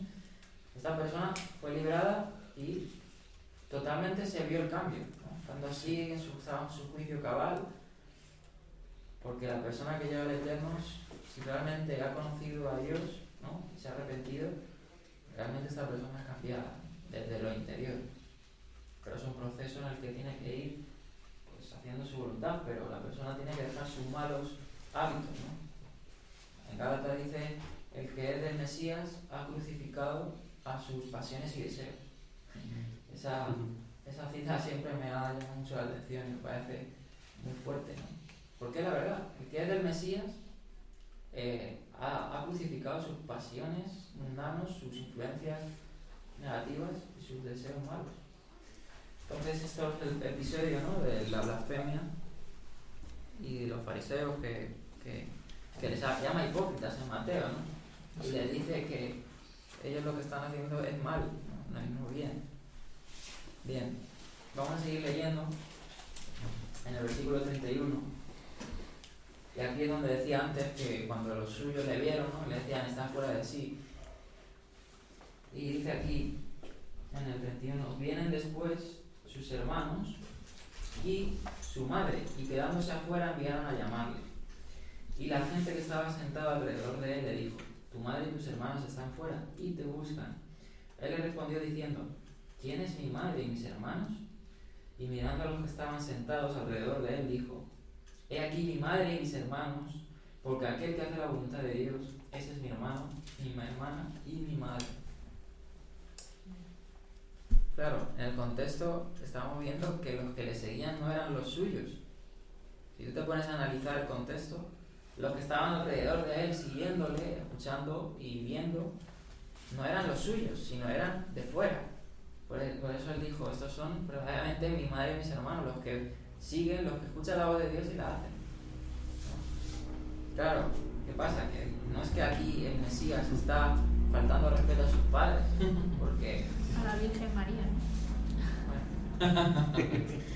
esta persona fue librada y totalmente se vio el cambio, ¿no? Estando así en su juicio cabal, porque la persona que llega al Eterno, si realmente ha conocido a Dios, ¿no? Y se ha arrepentido, realmente esta persona es cambiada desde lo interior. Pero es un proceso en el que tiene que ir pues, haciendo su voluntad, pero la persona tiene que dejar sus malos hábitos, ¿no? En Gálatas dice, el que es del Mesías ha crucificado a sus pasiones y deseos. Esa cita cita siempre me ha llamado mucho la atención y me parece muy fuerte, ¿no? Porque la verdad, el que es del Mesías ha crucificado sus pasiones mundanos, sus influencias negativas y sus deseos malos. Entonces esto es el episodio, ¿no?, de la blasfemia y de los fariseos que les llama hipócritas en Mateo, ¿no? Y les dice que ellos lo que están haciendo es mal, no es muy bien. Bien, vamos a seguir leyendo en el versículo 31. Y aquí es donde decía antes que cuando los suyos le vieron, ¿no?, le decían, están fuera de sí. Y dice aquí, en el 31, vienen después sus hermanos y su madre, y quedándose afuera enviaron a llamarle. Y la gente que estaba sentada alrededor de él le dijo, tu madre y tus hermanos están fuera y te buscan. Él le respondió diciendo, ¿quién es mi madre y mis hermanos? Y mirando a los que estaban sentados alrededor de él dijo, he aquí mi madre y mis hermanos, porque aquel que hace la voluntad de Dios, ese es mi hermano, mi hermana y mi madre. Claro, en el contexto estamos viendo que los que le seguían no eran los suyos. Si tú te pones a analizar el contexto, los que estaban alrededor de él, siguiéndole, escuchando y viendo, no eran los suyos, sino eran de fuera. Por eso él dijo, estos son verdaderamente mi madre y mis hermanos, los que siguen, los que escuchan la voz de Dios y la hacen. ¿No? Claro, ¿qué pasa? Que no es que aquí el Mesías está faltando respeto a sus padres, porque... A la Virgen María, ¿no? Bueno.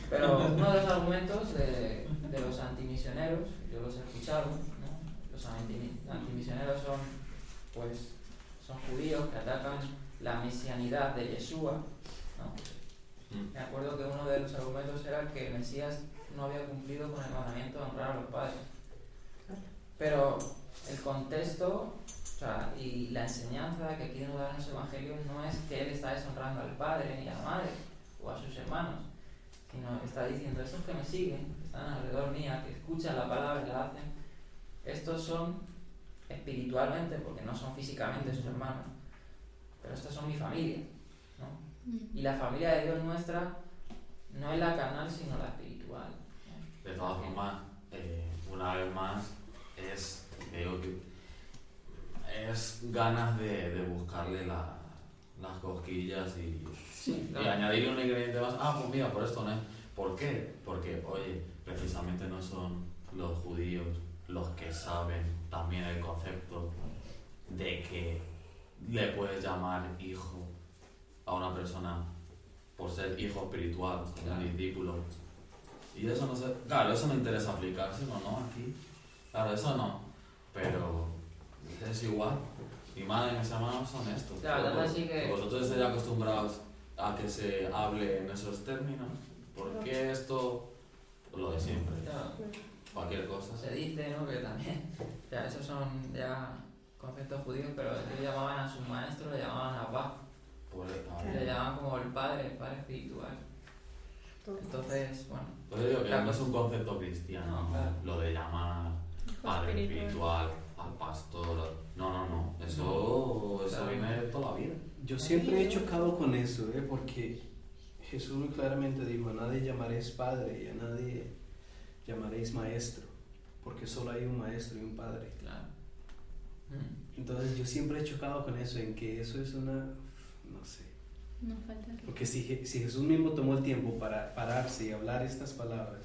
Pero uno de los argumentos de los antimisioneros, yo los he escuchado, ¿no? Los antimisioneros son judíos que atacan la mesianidad de Yeshua, ¿no? Me acuerdo que uno de los argumentos era que el Mesías no había cumplido con el mandamiento de honrar a los padres. Pero el contexto, o sea, y la enseñanza que quieren dar en los evangelios no es que él está deshonrando al padre ni a la madre o a sus hermanos, sino está diciendo, estos que me siguen, que están alrededor mía, que escuchan la palabra y la hacen, estos son espiritualmente, porque no son físicamente sus hermanos, pero estos son mi familia, ¿no? Y la familia de Dios nuestra no es la carnal, sino la espiritual, ¿no? De todas formas, una vez más, es ganas de buscarle las cosquillas y añadirle un ingrediente más. Pues mira, por esto no es. ¿Por qué? Porque, oye, precisamente no son los judíos los que saben también el concepto de que le puedes llamar hijo a una persona por ser hijo espiritual, un discípulo. Y eso no sé, claro, eso no interesa aplicárselo, ¿no? Aquí, claro, eso no, pero es igual. Mi madre y mis hermanos son estos. Claro, así que... Vosotros estáis acostumbrados a que se hable en esos términos. ¿Por qué esto? Lo de siempre. Claro. Cualquier cosa. Se dice, ¿no?, que también, ya esos son ya conceptos judíos, pero ellos llamaban a su maestro, le llamaban Abba. Le llamaban como el padre espiritual. Entonces, bueno. Pues yo digo que no es un concepto cristiano, no, claro. Lo de llamar padre espiritual al pastor. No. Eso viene de toda la vida. Yo siempre he chocado con eso, porque Jesús muy claramente dijo, a nadie llamaréis padre y a nadie llamaréis maestro, porque solo hay un maestro y un padre. Claro. Entonces yo siempre he chocado con eso, en que eso es una... no sé. No falta. Porque si Jesús mismo tomó el tiempo para pararse y hablar estas palabras,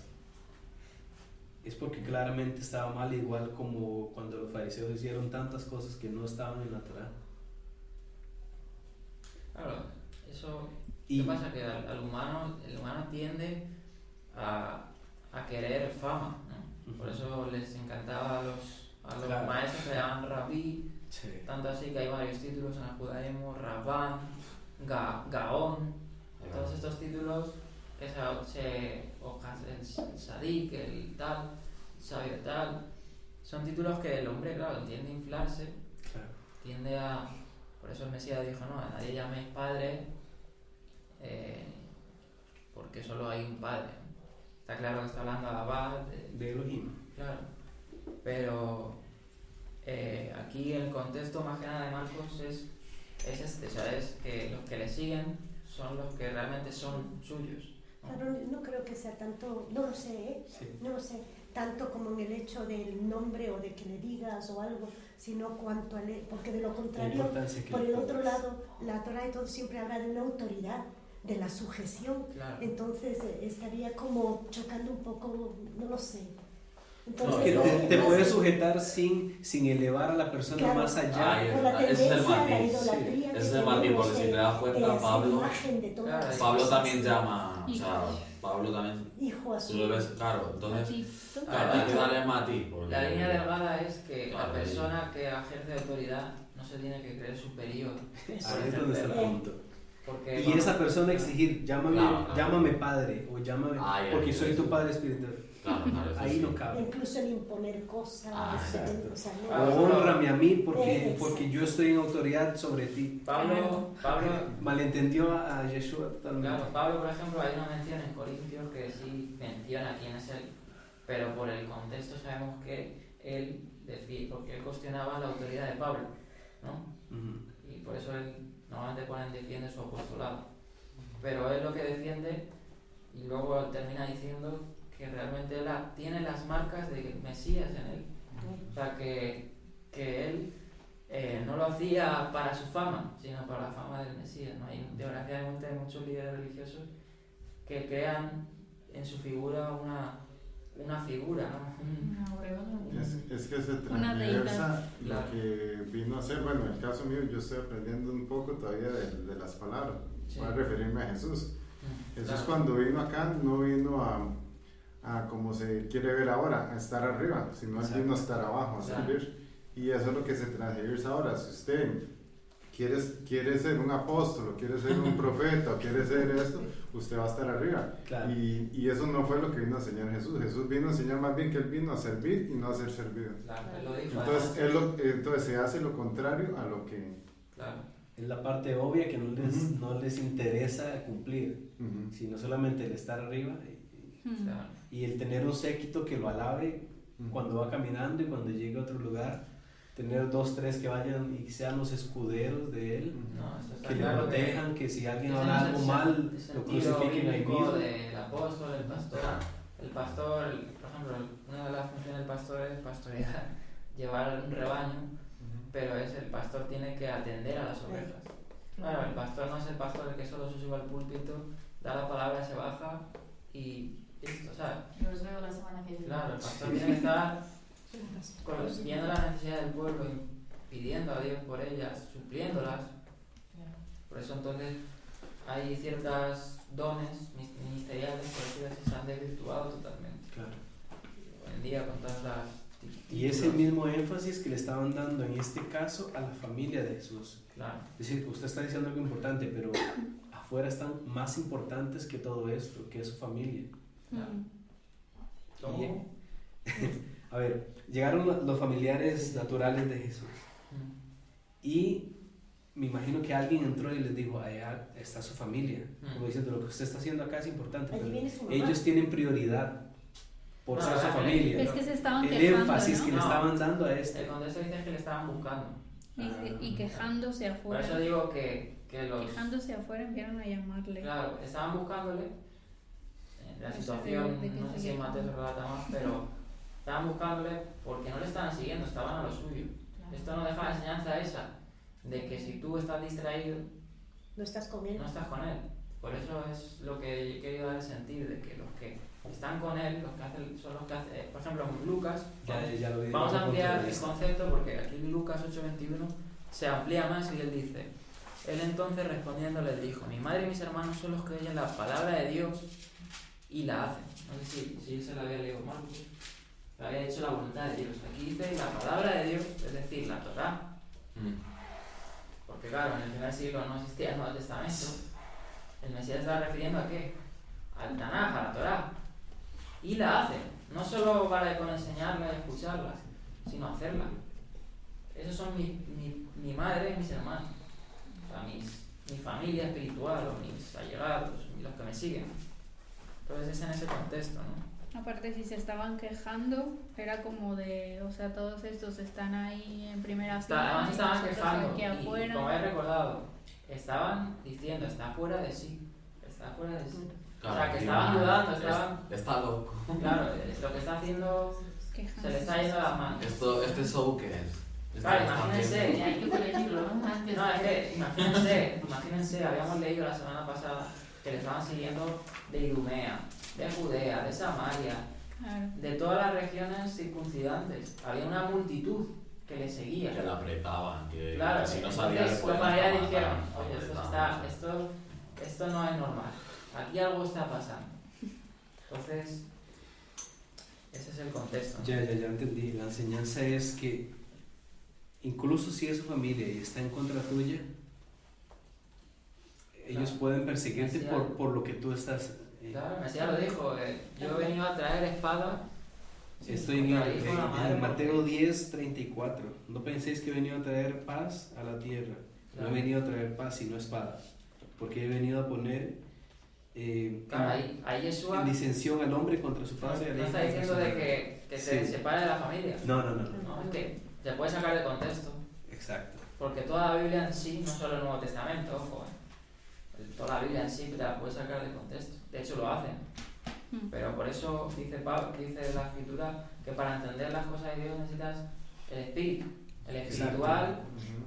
es porque claramente estaba mal, igual como cuando los fariseos hicieron tantas cosas que no estaban en la Torá. Claro, eso... ¿Qué pasa? Que el humano tiende a querer fama, ¿no? Por eso les encantaba a los Claro. maestros que se llaman rabí, Sí. tanto así que hay varios títulos en el judaísmo, Rabán, Gaón, todos estos títulos que el Sadik, el tal, el sabio tal, son títulos que el hombre, claro, tiende a inflarse, Claro. tiende a... Por eso el Mesías dijo, no, a nadie llaméis padre, porque solo hay un padre. Está claro que está hablando de Abba, De Elohim. claro, pero aquí el contexto más que nada de Marcos es este, ¿sabes? Que los que le siguen son los que realmente son suyos. Claro, no creo que sea tanto, no lo sé, ¿eh? Sí. No lo sé, tanto como en el hecho del nombre o de que le digas o algo, sino cuanto al, porque de lo La contrario, importancia que por le el otro pones. lado, la Torah y todo siempre habla de una autoridad, de la sujeción. Claro. Entonces estaría como chocando un poco, no lo sé. Es Entonces, que No, te no puedes sé. sujetar sin elevar a la persona Claro. más allá. Ay, Por la ese es el tendencia a la matiz, idolatría que ese es el matiz, tenemos porque si de- te das de cuenta, hacer Pablo, imagen de todas Claro, las Pablo cosas. también llama, o sea, Pablo también, Hijo a tú lo ves, claro, entonces, Matito. claro, hay que darle matiz, porque La línea delgada es que Claro, la persona que ejerce autoridad no se tiene que creer superior. Ahí es donde está el punto. Porque Y cuando- esa persona exigir, llámame, Claro, claro. llámame padre o llámame Ay, porque ay, soy ay, tu sí. padre espiritual. claro, eso Ahí sí. no cabe. Incluso el imponer cosas. Ah, exacto. O sea, no- Claro. O honrame a mí porque, Exacto. porque yo estoy en autoridad sobre ti. Pablo, Malentendió a Yeshua totalmente. claro, Pablo, por ejemplo, hay una mención en Corintios que sí menciona quién es él, pero por el contexto sabemos que él decía, porque él cuestionaba la autoridad de Pablo, ¿no? Ujú. Y por eso él normalmente defiende su apostolado. Pero él lo que defiende, y luego termina diciendo que realmente él tiene las marcas de Mesías en él. O sea, que él no lo hacía para su fama, sino para la fama del Mesías, ¿no? Y desgraciadamente hay muchos líderes religiosos que crean en su figura una figura, ¿no? Una obra. Es que se Una transversa deidad. lo que vino a ser. Bueno, en el caso mío, yo estoy aprendiendo un poco todavía de las palabras. Sí. Voy a referirme a Jesús. Jesús, Claro. cuando vino acá, no vino a como se quiere ver ahora, a estar arriba, sino él Exacto. vino a estar abajo, a Claro. servir. Y eso es lo que se transgiversa ahora. Si usted quiere ser un apóstol, o quiere ser un profeta, o quiere ser esto, usted va a estar arriba. Claro. Y eso no fue lo que vino a enseñar Jesús. Jesús vino a enseñar más bien que él vino a servir y no a ser servido. Claro, él lo dijo. Entonces, además. entonces se hace lo contrario a lo que... Claro. Es la parte obvia que Ujú. no les interesa cumplir, Ujú. sino solamente el estar arriba Claro. y el tener un séquito que lo alabe Ujú. cuando va caminando y cuando llegue a otro lugar, tener 2, 3 que vayan y sean los escuderos de él, No, eso está que le claro protejan, que si alguien ese habla no es algo el mal, el lo sentido crucifiquen ahí bíblico mismo. del apóstol, el pastor. El pastor, por ejemplo, una de las funciones del pastor es pastorear, llevar un rebaño, pero el pastor tiene que atender a las ovejas. Claro, el pastor no es el pastor el que solo se sube al púlpito, da la palabra, se baja y listo, ¿sabes? Los veo la semana que viene. Claro, el pastor tiene que estar viendo las necesidades del pueblo y pidiendo a Dios por ellas, supliéndolas. Por eso entonces hay ciertas dones ministeriales, por decirlo así, se han desvirtuado totalmente. Claro. Hoy en día con todas las... Y es el mismo énfasis que le estaban dando en este caso a la familia de Jesús. Claro, Es decir, usted está diciendo algo importante, pero afuera están más importantes que todo esto, que es su familia. claro. ¿Cómo? Bien. A ver, llegaron los familiares naturales de Jesús y me imagino que alguien entró y les dijo, allá está su familia. Como diciendo, lo que usted está haciendo acá es importante, Allí pero viene su mamá. ellos tienen prioridad por No, ser su no, familia. Es que se estaban El quejando, énfasis ¿no? que le No. estaban dando a El este. contexto dice que le estaban buscando. Y quejándose Por eso afuera. digo que los... Quejándose afuera enviaron a llamarle. Claro, estaban buscándole. La No sé situación, de qué no sé se si quejan. Mateo se relata más, pero estaban buscándole porque no le estaban siguiendo, estaban a lo suyo. Esto no deja la enseñanza esa, de que si tú estás distraído, No estás comiendo. no estás con él. Por eso es lo que he querido dar el sentido, de que los que están con él, los que hacen, son los que hacen, por ejemplo, en Lucas, Ya lo vi vamos desde a otro punto de ampliar el vista. concepto porque aquí en Lucas 8:21 se amplía más y él dice, él entonces respondiendo les dijo, mi madre y mis hermanos son los que oyen la palabra de Dios y la hacen. No sé si se la había leído mal, pero había hecho la voluntad de Dios. Aquí dice la palabra de Dios, es decir, la Torá. Porque claro, en el primer siglo no existía el Nuevo Testamento. El Mesías estaba refiriendo a qué? Al Tanaj, a la Torá. Y la hacen. No solo vale con enseñarla y escucharla, sino hacerla. Esos son mi madre y mis hermanos. O sea, mi familia espiritual, o mis allegados, los que me siguen. Entonces es en ese contexto, ¿no? Aparte, si se estaban quejando, era como de, o sea, todos estos están ahí en primera fila. Además y estaban nosotros quejando aquí y afuera. como he recordado, estaban diciendo, está fuera de sí, está fuera de sí. O sea, que al estaban final dudando, estaban... Está loco. Claro, lo que está haciendo se le está yendo de las manos. ¿Este show qué es? Claro, Está imagínense, haciendo- Hay que corregirlo, ¿no? Antes no, es de- que imagínense, habíamos leído la semana pasada que le estaban siguiendo de Idumea, de Judea, de Samaria, Claro. de todas las regiones circuncidantes. Había una multitud que le seguía. Que la apretaban, que Claro, si no salía entonces después los la familiares mataban, dijeron, oye, apretaban, esto no es normal, aquí algo está pasando. Entonces, ese es el contexto, ¿no? Ya entendí. La enseñanza es que incluso si es su familia y está en contra tuya, ellos Claro. pueden perseguirte Así por lo que tú estás... Claro, el Mesías lo dijo, yo he venido a traer espada. Estoy en, contra el hijo de la madre, en Mateo porque- 10:34. No penséis que he venido a traer paz a la tierra. No Claro. he venido a traer paz sino espada. Porque he venido a poner Claro, ahí Yeshua en disensión al hombre contra su no, padre. al no hijo está contra diciendo su de madre. que se Sí. separe de la familia. No. No, es que se puede sacar de contexto. Exacto. Porque toda la Biblia en sí, no solo el Nuevo Testamento, ojo, toda la Biblia en sí te la puedes sacar de contexto. De hecho lo hacen. Mm. Pero por eso dice la Escritura que para entender las cosas de Dios necesitas el espíritu, el espiritual,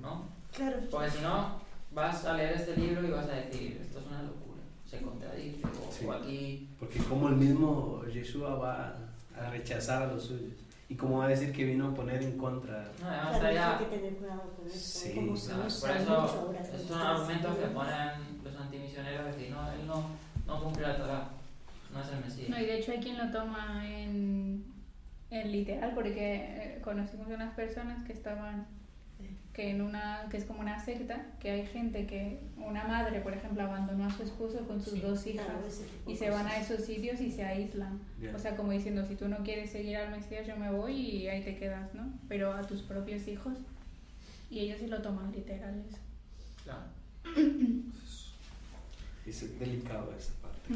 ¿no? Claro. Porque si no, vas a leer este libro y vas a decir, esto es una locura, se contradice, Sí. o aquí... Porque como el mismo Yeshua va a rechazar a los suyos. Y como va a decir que vino a poner en contra. No, además Claro, está hay ya... que tener cuidado con eso. Sí, como se Claro, usa por eso, mucho ahora. estos con son estas argumentos que ideas. ponen los antimisioneros, decir, no, él no cumple la Torah, no es el Mesías. No, y de hecho hay quien lo toma en literal, porque conocimos unas personas que estaban, que es como una secta, que hay gente que, una madre, por ejemplo, abandonó a su esposo con sus Sí, dos hijas claro, ese tipo y de se van a cosas. esos sitios y se aíslan. Ya. O sea, como diciendo, si tú no quieres seguir al Mesías, yo me voy y ahí te quedas, ¿no? Pero a tus propios hijos, y ellos sí lo toman literal eso. Claro. Es delicado esa parte.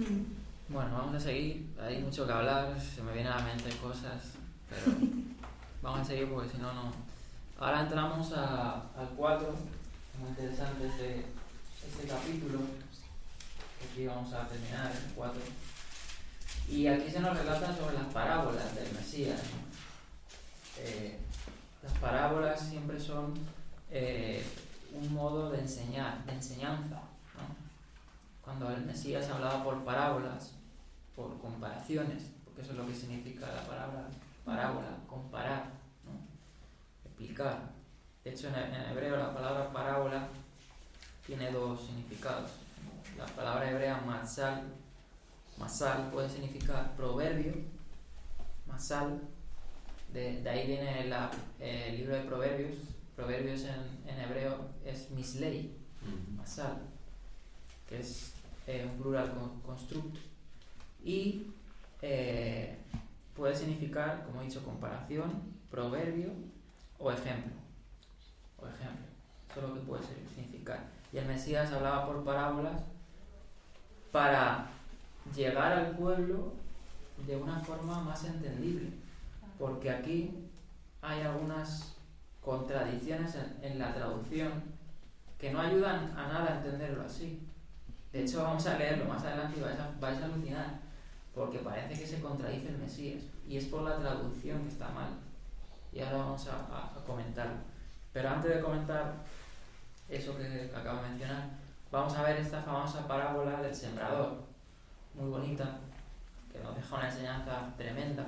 Bueno, vamos a seguir, hay mucho que hablar, se me vienen a la mente cosas, pero vamos a seguir porque si no, no. Ahora entramos al 4, muy interesante este capítulo, aquí vamos a terminar el 4, y aquí se nos relata sobre las parábolas del Mesías, ¿no? Las parábolas siempre son un modo de enseñar, de enseñanza, ¿no? Cuando el Mesías hablaba por parábolas, por comparaciones, porque eso es lo que significa la palabra parábola, comparar, ¿no? Explicar. De hecho, en hebreo la palabra parábola tiene dos significados. La palabra hebrea masal puede significar proverbio, masal, de ahí viene el libro de Proverbios. Proverbios en hebreo es mislei, masal, que es un plural constructo. Y puede significar, como he dicho, comparación, proverbio o ejemplo. Eso es lo que puede significar. Y el Mesías hablaba por parábolas para llegar al pueblo de una forma más entendible. Porque aquí hay algunas contradicciones en la traducción que no ayudan a nada a entenderlo así. De hecho, vamos a leerlo más adelante y vais a alucinar, porque parece que se contradice el Mesías, y es por la traducción que está mal. Y ahora vamos a comentarlo. Pero antes de comentar eso que acabo de mencionar, vamos a ver esta famosa parábola del sembrador, muy bonita, que nos deja una enseñanza tremenda.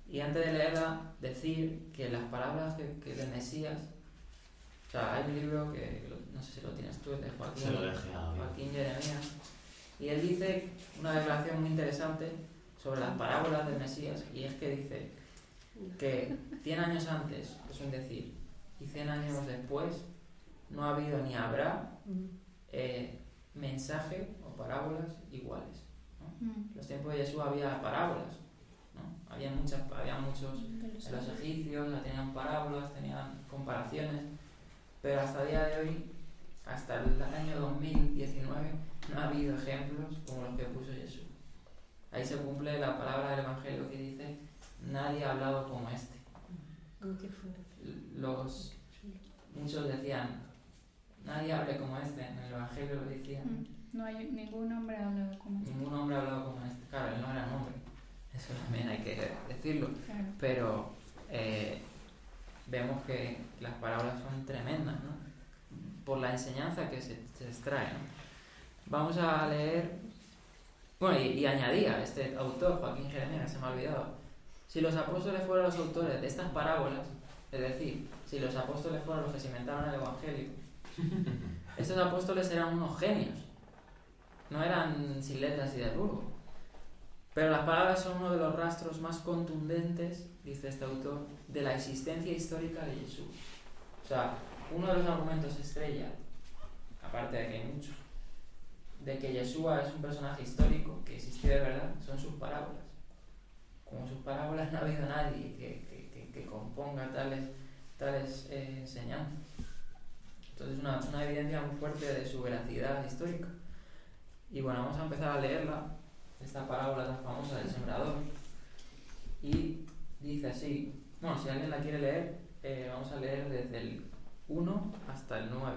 Y antes de leerla, decir que las parábolas que del Mesías, o sea, hay un libro que no sé si lo tienes tú, es de Se lo dejé a David. Joaquín Jeremías, y él dice una declaración muy interesante sobre las parábolas del Mesías, y es que dice que 100 años antes, es un decir, y 100 años después, no ha habido ni habrá mensaje o parábolas iguales, ¿no? En los tiempos de Jesús había parábolas, ¿no? Había muchos, los egipcios ya tenían parábolas, tenían comparaciones, pero hasta el día de hoy, hasta el año 2019, no ha habido ejemplos como los que puso Jesús. Ahí se cumple la palabra del Evangelio que dice, nadie ha hablado como este. Muchos decían, nadie hable como este, en el Evangelio lo decían. No hay ningún hombre hablado como este. Ningún hombre ha hablado como este. Claro, él no era hombre. Eso también hay que decirlo. Claro. Pero vemos que las parábolas son tremendas, ¿no? Por la enseñanza que se extrae, ¿no? Vamos a leer... Bueno, y añadía este autor, Joaquín Jeremías, que se me ha olvidado. Si los apóstoles fueron los autores de estas parábolas, es decir, si los apóstoles fueron los que se inventaron el Evangelio, estos apóstoles eran unos genios. No eran sin letras y de burgo. Pero las palabras son uno de los rastros más contundentes, dice este autor, de la existencia histórica de Jesús. O sea, uno de los argumentos estrella, aparte de que hay muchos, de que Yeshua es un personaje histórico que existió de verdad, son sus parábolas. Como sus parábolas no ha habido nadie que componga tales enseñanzas. Entonces es una evidencia muy fuerte de su veracidad histórica. Y bueno, vamos a empezar a leerla, esta parábola tan famosa del sembrador. Y dice así, bueno, si alguien la quiere leer, vamos a leer desde el 1 hasta el 9.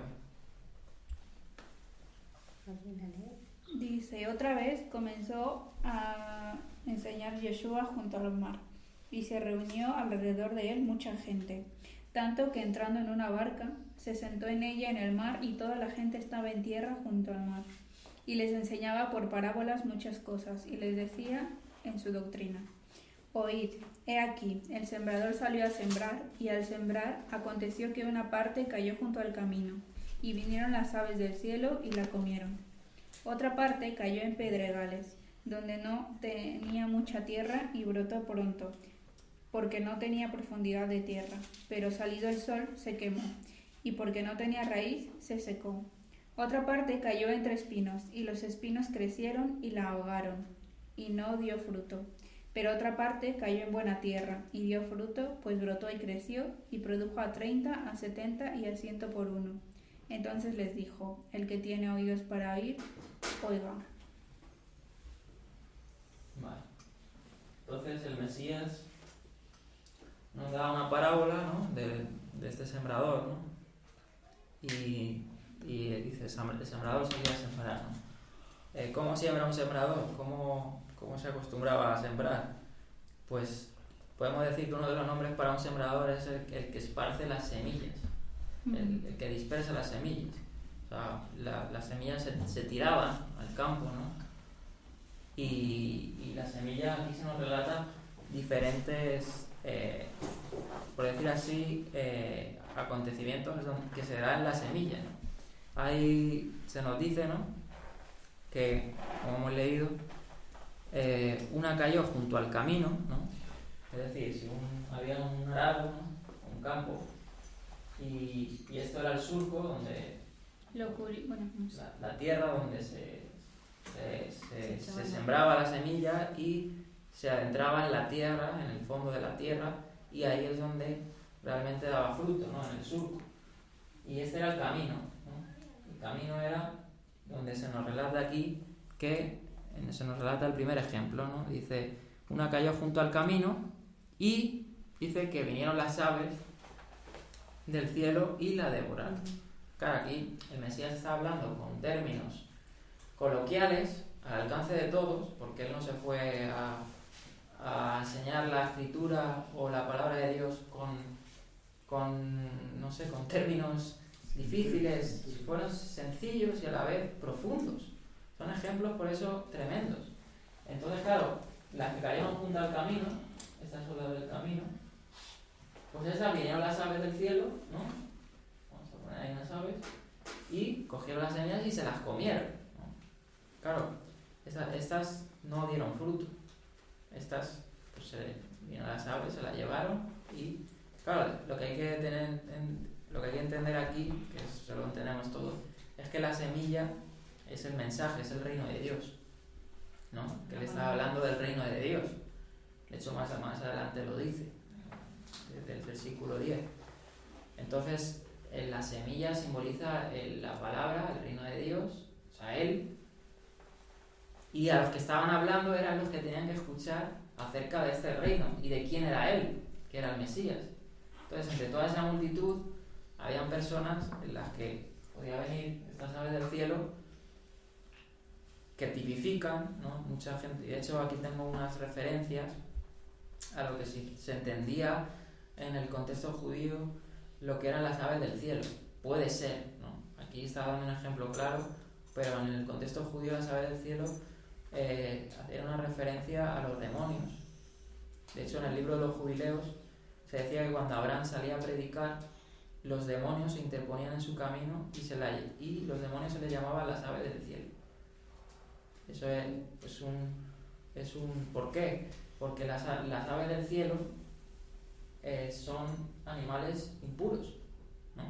Dice, otra vez comenzó a enseñar Yeshua junto al mar, y se reunió alrededor de él mucha gente, tanto que entrando en una barca, se sentó en ella en el mar, y toda la gente estaba en tierra junto al mar. Y les enseñaba por parábolas muchas cosas, y les decía en su doctrina, oíd, he aquí, el sembrador salió a sembrar, y al sembrar aconteció que una parte cayó junto al camino, y vinieron las aves del cielo y la comieron. Otra parte cayó en pedregales, donde no tenía mucha tierra, y brotó pronto, porque no tenía profundidad de tierra, pero salido el sol se quemó, y porque no tenía raíz se secó. Otra parte cayó entre espinos, y los espinos crecieron y la ahogaron, y no dio fruto. Pero otra parte cayó en buena tierra, y dio fruto, pues brotó y creció, y produjo a 30, a 70 y a 100 por uno. Entonces les dijo, el que tiene oídos para oír, oiga. Vale. Entonces el Mesías nos da una parábola, ¿no? de este sembrador, ¿no? Y dice, el sembrador salía a sembrar, ¿no? ¿Cómo siembra un sembrador? ¿Cómo se acostumbraba a sembrar? Pues podemos decir que uno de los nombres para un sembrador es el que esparce las semillas, el que dispersa las semillas. O sea, las semillas se tiraban al campo, ¿no? Y las semillas, aquí se nos relata diferentes, por decir así, acontecimientos que se dan en la semilla, ¿no? Ahí se nos dice, ¿no?, que, como hemos leído, una cayó junto al camino, ¿no? Es decir, si había un arado, ¿no?, un campo, y esto era el surco donde la tierra donde se sembraba la semilla y se adentraba en la tierra, en el fondo de la tierra, y ahí es donde realmente daba fruto, ¿no?, en el surco. Y este era el camino, ¿no? El camino era donde se nos relata aquí que se nos relata el primer ejemplo, ¿no? Dice, una cayó junto al camino y dice que vinieron las aves del cielo y la devoraron. Claro, aquí el Mesías está hablando con términos coloquiales al alcance de todos, porque él no se fue a enseñar la escritura o la palabra de Dios con términos difíciles, fueron sencillos y a la vez profundos. Son ejemplos por eso tremendos. Entonces, claro, las que cayeron junto al camino, estas son las del camino, pues esas vinieron las aves del cielo, ¿no? Vamos a poner ahí unas aves, y cogieron las semillas y se las comieron, ¿no? Claro, estas no dieron fruto. Estas, pues vinieron las aves, se las llevaron y, claro, lo que hay que entender aquí, que eso lo entendemos todos, es que la semilla es el mensaje, es el reino de Dios, ¿no? Que él está hablando del reino de Dios. De hecho, más adelante lo dice, desde el versículo 10. Entonces, la semilla simboliza la palabra, el reino de Dios, o sea, Él. Y a los que estaban hablando eran los que tenían que escuchar acerca de este reino y de quién era Él, que era el Mesías. Entonces, entre toda esa multitud, habían personas en las que podía venir estas aves del cielo que tipifican, ¿no? Mucha gente, de hecho aquí tengo unas referencias a lo que se entendía en el contexto judío, lo que eran las aves del cielo. Puede ser, ¿no? Aquí está dando un ejemplo claro, pero en el contexto judío las aves del cielo era una referencia a los demonios. De hecho, en el libro de los Jubileos se decía que cuando Abraham salía a predicar, los demonios se interponían en su camino y los demonios se les llamaban las aves del cielo. Eso es un ¿por qué? Porque las aves del cielo son animales impuros, ¿no?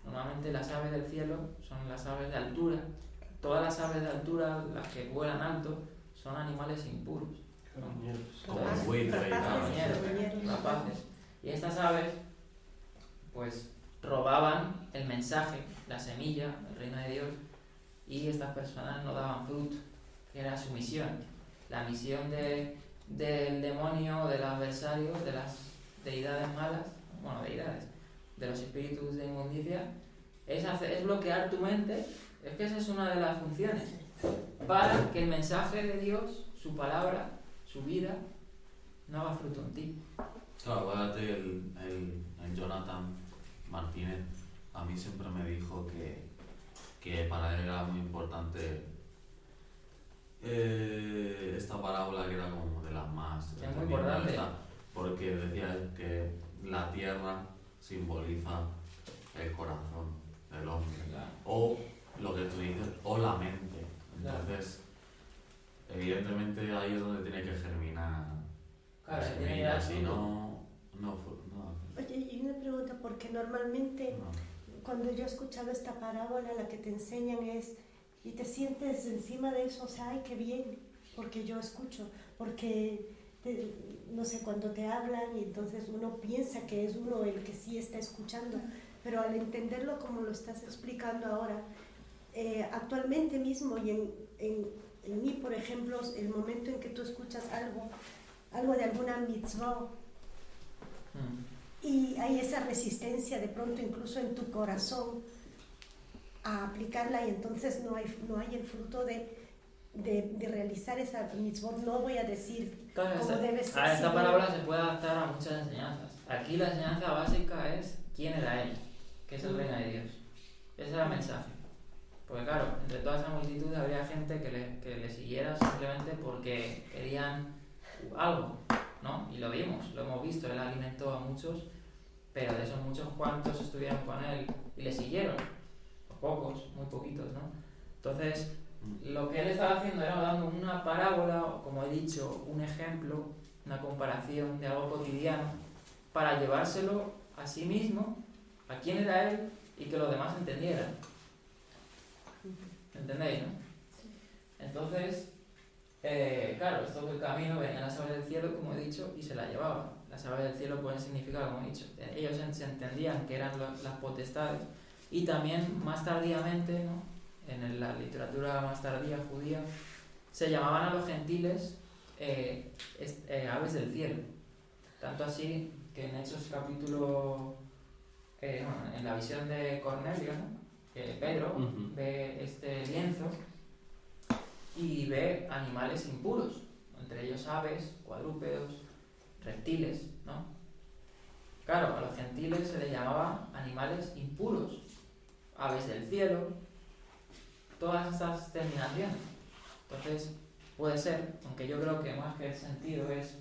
Normalmente las aves del cielo son las aves de altura. Todas las aves de altura, las que vuelan alto, son animales impuros, ¿no? Como el buitre y tal. Rapaces. Y estas aves, pues, robaban el mensaje, la semilla, el reino de Dios, y estas personas no daban fruto, que era su misión. La misión del demonio, del adversario, de las deidades malas, de los espíritus de inmundicia, es bloquear tu mente. Es que esa es una de las funciones, para que el mensaje de Dios, su palabra, su vida, no haga fruto en ti. Claro, acuérdate, el Jonathan Martínez a mí siempre me dijo que para él era muy importante esta parábola, que era como de las más Es muy importante. porque decía que la tierra simboliza el corazón del hombre, Claro. o lo que tú dices, o la mente. Entonces, evidentemente ahí es donde tiene que germinar Claro, la tiene que semilla, dar si fruto. no. Oye, y una pregunta, porque normalmente cuando yo he escuchado esta parábola, la que te enseñan es, y te sientes encima de eso, o sea, ay, qué bien, porque yo escucho, porque, no sé, cuando te hablan y entonces uno piensa que es uno el que sí está escuchando, pero al entenderlo como lo estás explicando ahora, actualmente mismo y en mí, por ejemplo, el momento en que tú escuchas algo de alguna mitzvah, y hay esa resistencia de pronto incluso en tu corazón a aplicarla, y entonces no hay el fruto de realizar esa mitzvot. No voy a decir cómo debe ser. A esta parábola se puede adaptar a muchas enseñanzas. Aquí la enseñanza básica es quién era él, que es el reino de Dios. Ese era el mensaje. Porque claro, entre toda esa multitud habría gente que le siguiera simplemente porque querían algo, ¿no? Y lo hemos visto, él alimentó a muchos, pero de esos muchos, ¿cuántos estuvieron con él y le siguieron? Pocos, muy poquitos, ¿no? Entonces, lo que él estaba haciendo era dando una parábola, o como he dicho, un ejemplo, una comparación de algo cotidiano, para llevárselo a sí mismo, a quién era él, y que los demás entendieran. ¿Entendéis, no? Entonces, claro, esto del camino, venían las aves del cielo, como he dicho, y se la llevaban. Las aves del cielo pueden significar, como he dicho, ellos se entendían que eran las potestades, y también más tardíamente, ¿no? En la literatura más tardía judía, se llamaban a los gentiles aves del cielo. Tanto así que en Hechos capítulo, en la visión de Cornelio, ¿no? Pedro ve este lienzo y ve animales impuros, entre ellos aves, cuadrúpedos, reptiles, ¿no? Claro, a los gentiles se les llamaba animales impuros, aves del cielo, todas estas terminaciones. Entonces, puede ser, aunque yo creo que más que el sentido es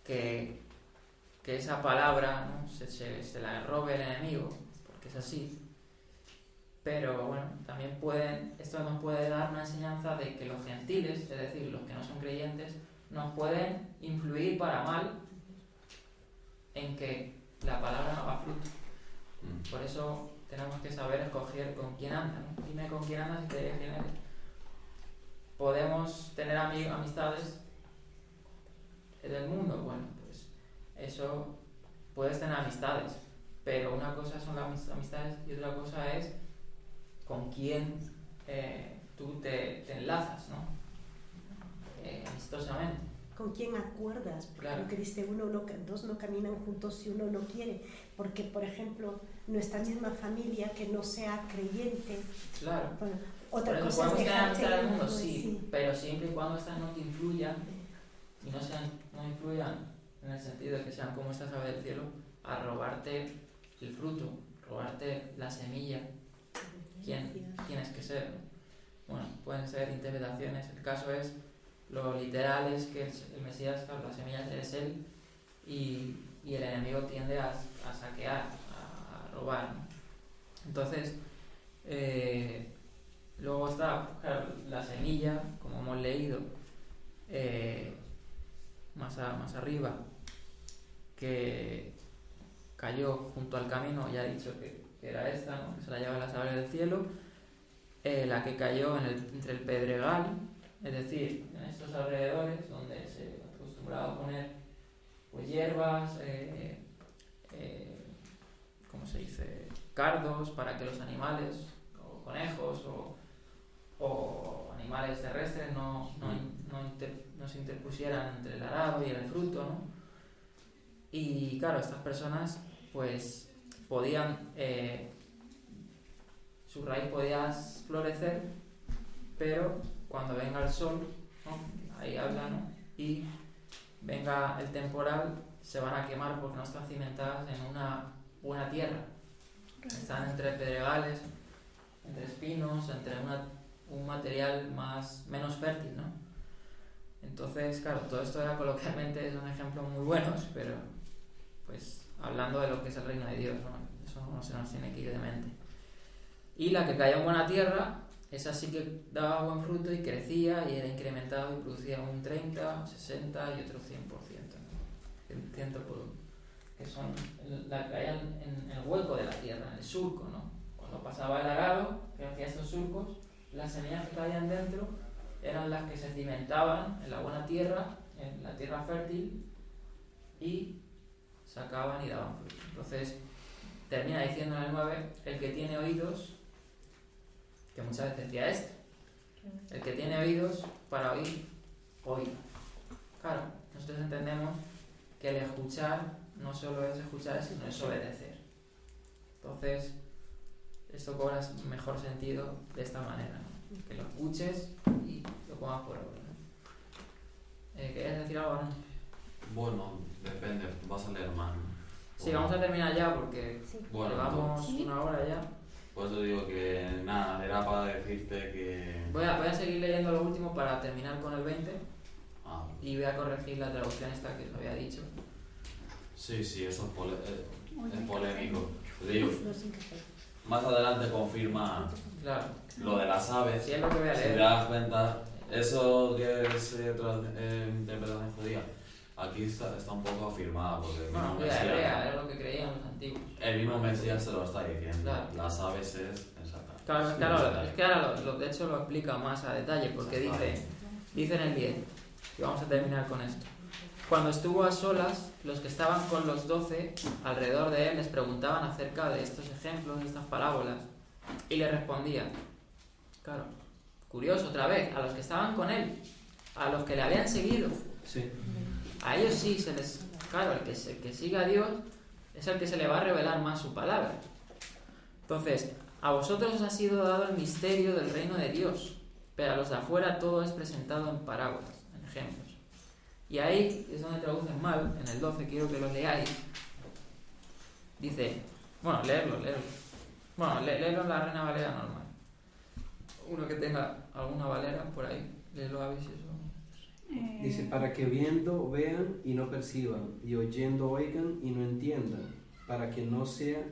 que esa palabra, ¿no? se la robe el enemigo, porque es así. Pero bueno, también esto nos puede dar una enseñanza de que los gentiles, es decir, los que no son creyentes, nos pueden influir para mal en que la palabra no haga fruto. Por eso tenemos que saber escoger con quién andas, ¿no? Dime con quién andas y te diré quién eres. Podemos tener amistades del mundo, bueno, pues eso, puedes tener amistades, pero una cosa son las amistades y otra cosa es con quién tú te enlazas, ¿no? Amistosamente. ¿Con quién acuerdas? Porque Claro. lo que dice dos no caminan juntos si uno no quiere. Porque, por ejemplo, nuestra misma familia que no sea creyente, Claro. bueno, Otra Por eso cosa es podemos tener dejarte amistad del mundo, influir, sí, pero siempre y cuando estas no te influyan y no influyan en el sentido de que sean como estas aves del cielo a robarte el fruto, robarte la semilla. ¿Quién tienes que ser? Bueno, pueden ser interpretaciones. El caso es, lo literal es que el Mesías, claro, la semilla es él y el enemigo tiende a saquear, a robar, ¿no? Entonces, luego está, claro, la semilla, como hemos leído más arriba, que cayó junto al camino, ya he dicho que era esta, ¿no? Que se la lleva las aves del cielo, la que cayó entre el pedregal, es decir, en estos alrededores donde se acostumbraba a poner pues hierbas, ¿cómo se dice? Cardos para que los animales, o conejos, o animales terrestres no se interpusieran entre el arado y el fruto, ¿no? Y claro, estas personas pues podían, su raíz podía florecer, pero cuando venga el sol, ¿no? Ahí habla, ¿no? Y venga el temporal, se van a quemar porque no están cimentadas en una buena tierra. Están entre pedregales, entre espinos, entre un material menos fértil, ¿no? Entonces, claro, todo esto era coloquialmente, son ejemplos muy buenos, pero pues hablando de lo que es el reino de Dios, ¿no? Eso no se nos tiene que ir de mente. Y la que caía en buena tierra, esa sí que daba buen fruto y crecía y era incrementado y producía un 30, 60 y otro 100%, ¿no? 100 por uno, que son la que caían en el hueco de la tierra, en el surco, ¿no? Cuando pasaba el arado, que hacía estos surcos, las semillas que caían dentro eran las que se cimentaban en la buena tierra, en la tierra fértil, y sacaban y daban fruto. Entonces termina diciendo en el 9, el que tiene oídos, que muchas veces decía esto, el que tiene oídos para oír, oiga. Claro, nosotros entendemos que el escuchar no solo es escuchar, sino es obedecer. Entonces esto cobra mejor sentido de esta manera, ¿no? Que lo escuches y lo pongas por obra, ¿no? ¿Querías decir algo, no? Bueno, depende, vas a leer más, ¿no? Sí, vamos a terminar ya porque Bueno, llevamos ¿sí? una hora ya. Por eso digo que nada, era para decirte que... Voy a seguir leyendo lo último para terminar con el 20 Ah, y voy a corregir la traducción esta que os había dicho. sí, eso es polémico. Te digo, más adelante confirma Claro, lo de las aves. sí es lo que voy a Si te leer. das cuenta, eso que es interpretación judía, aquí está un poco afirmada, porque el Bueno, mismo judía hebrea, Mesías, era lo que creían los antiguos. el mismo Mesías se lo está diciendo. Claro. Las aves es exacta. Claro, es que ahora de hecho lo explica más a detalle porque dice en el 10, y vamos a terminar con esto. Cuando estuvo a solas, los que estaban con los 12 alrededor de él les preguntaban acerca de estos ejemplos, de estas parábolas, y le respondía, claro, curioso otra vez, a los que estaban con él, a los que le habían seguido, Sí. a ellos sí claro, el que siga a Dios es el que se le va a revelar más su palabra. Entonces, a vosotros os ha sido dado el misterio del reino de Dios, pero a los de afuera todo es presentado en parábolas, en ejemplos. Y ahí es donde traducen mal, en el 12, quiero que lo leáis. Dice, bueno, leerlo. Bueno, leerlo en la Reina Valera normal. Uno que tenga alguna Valera por ahí, léelo a ver si eso... Dice, para que viendo vean y no perciban, y oyendo oigan y no entiendan, para que no se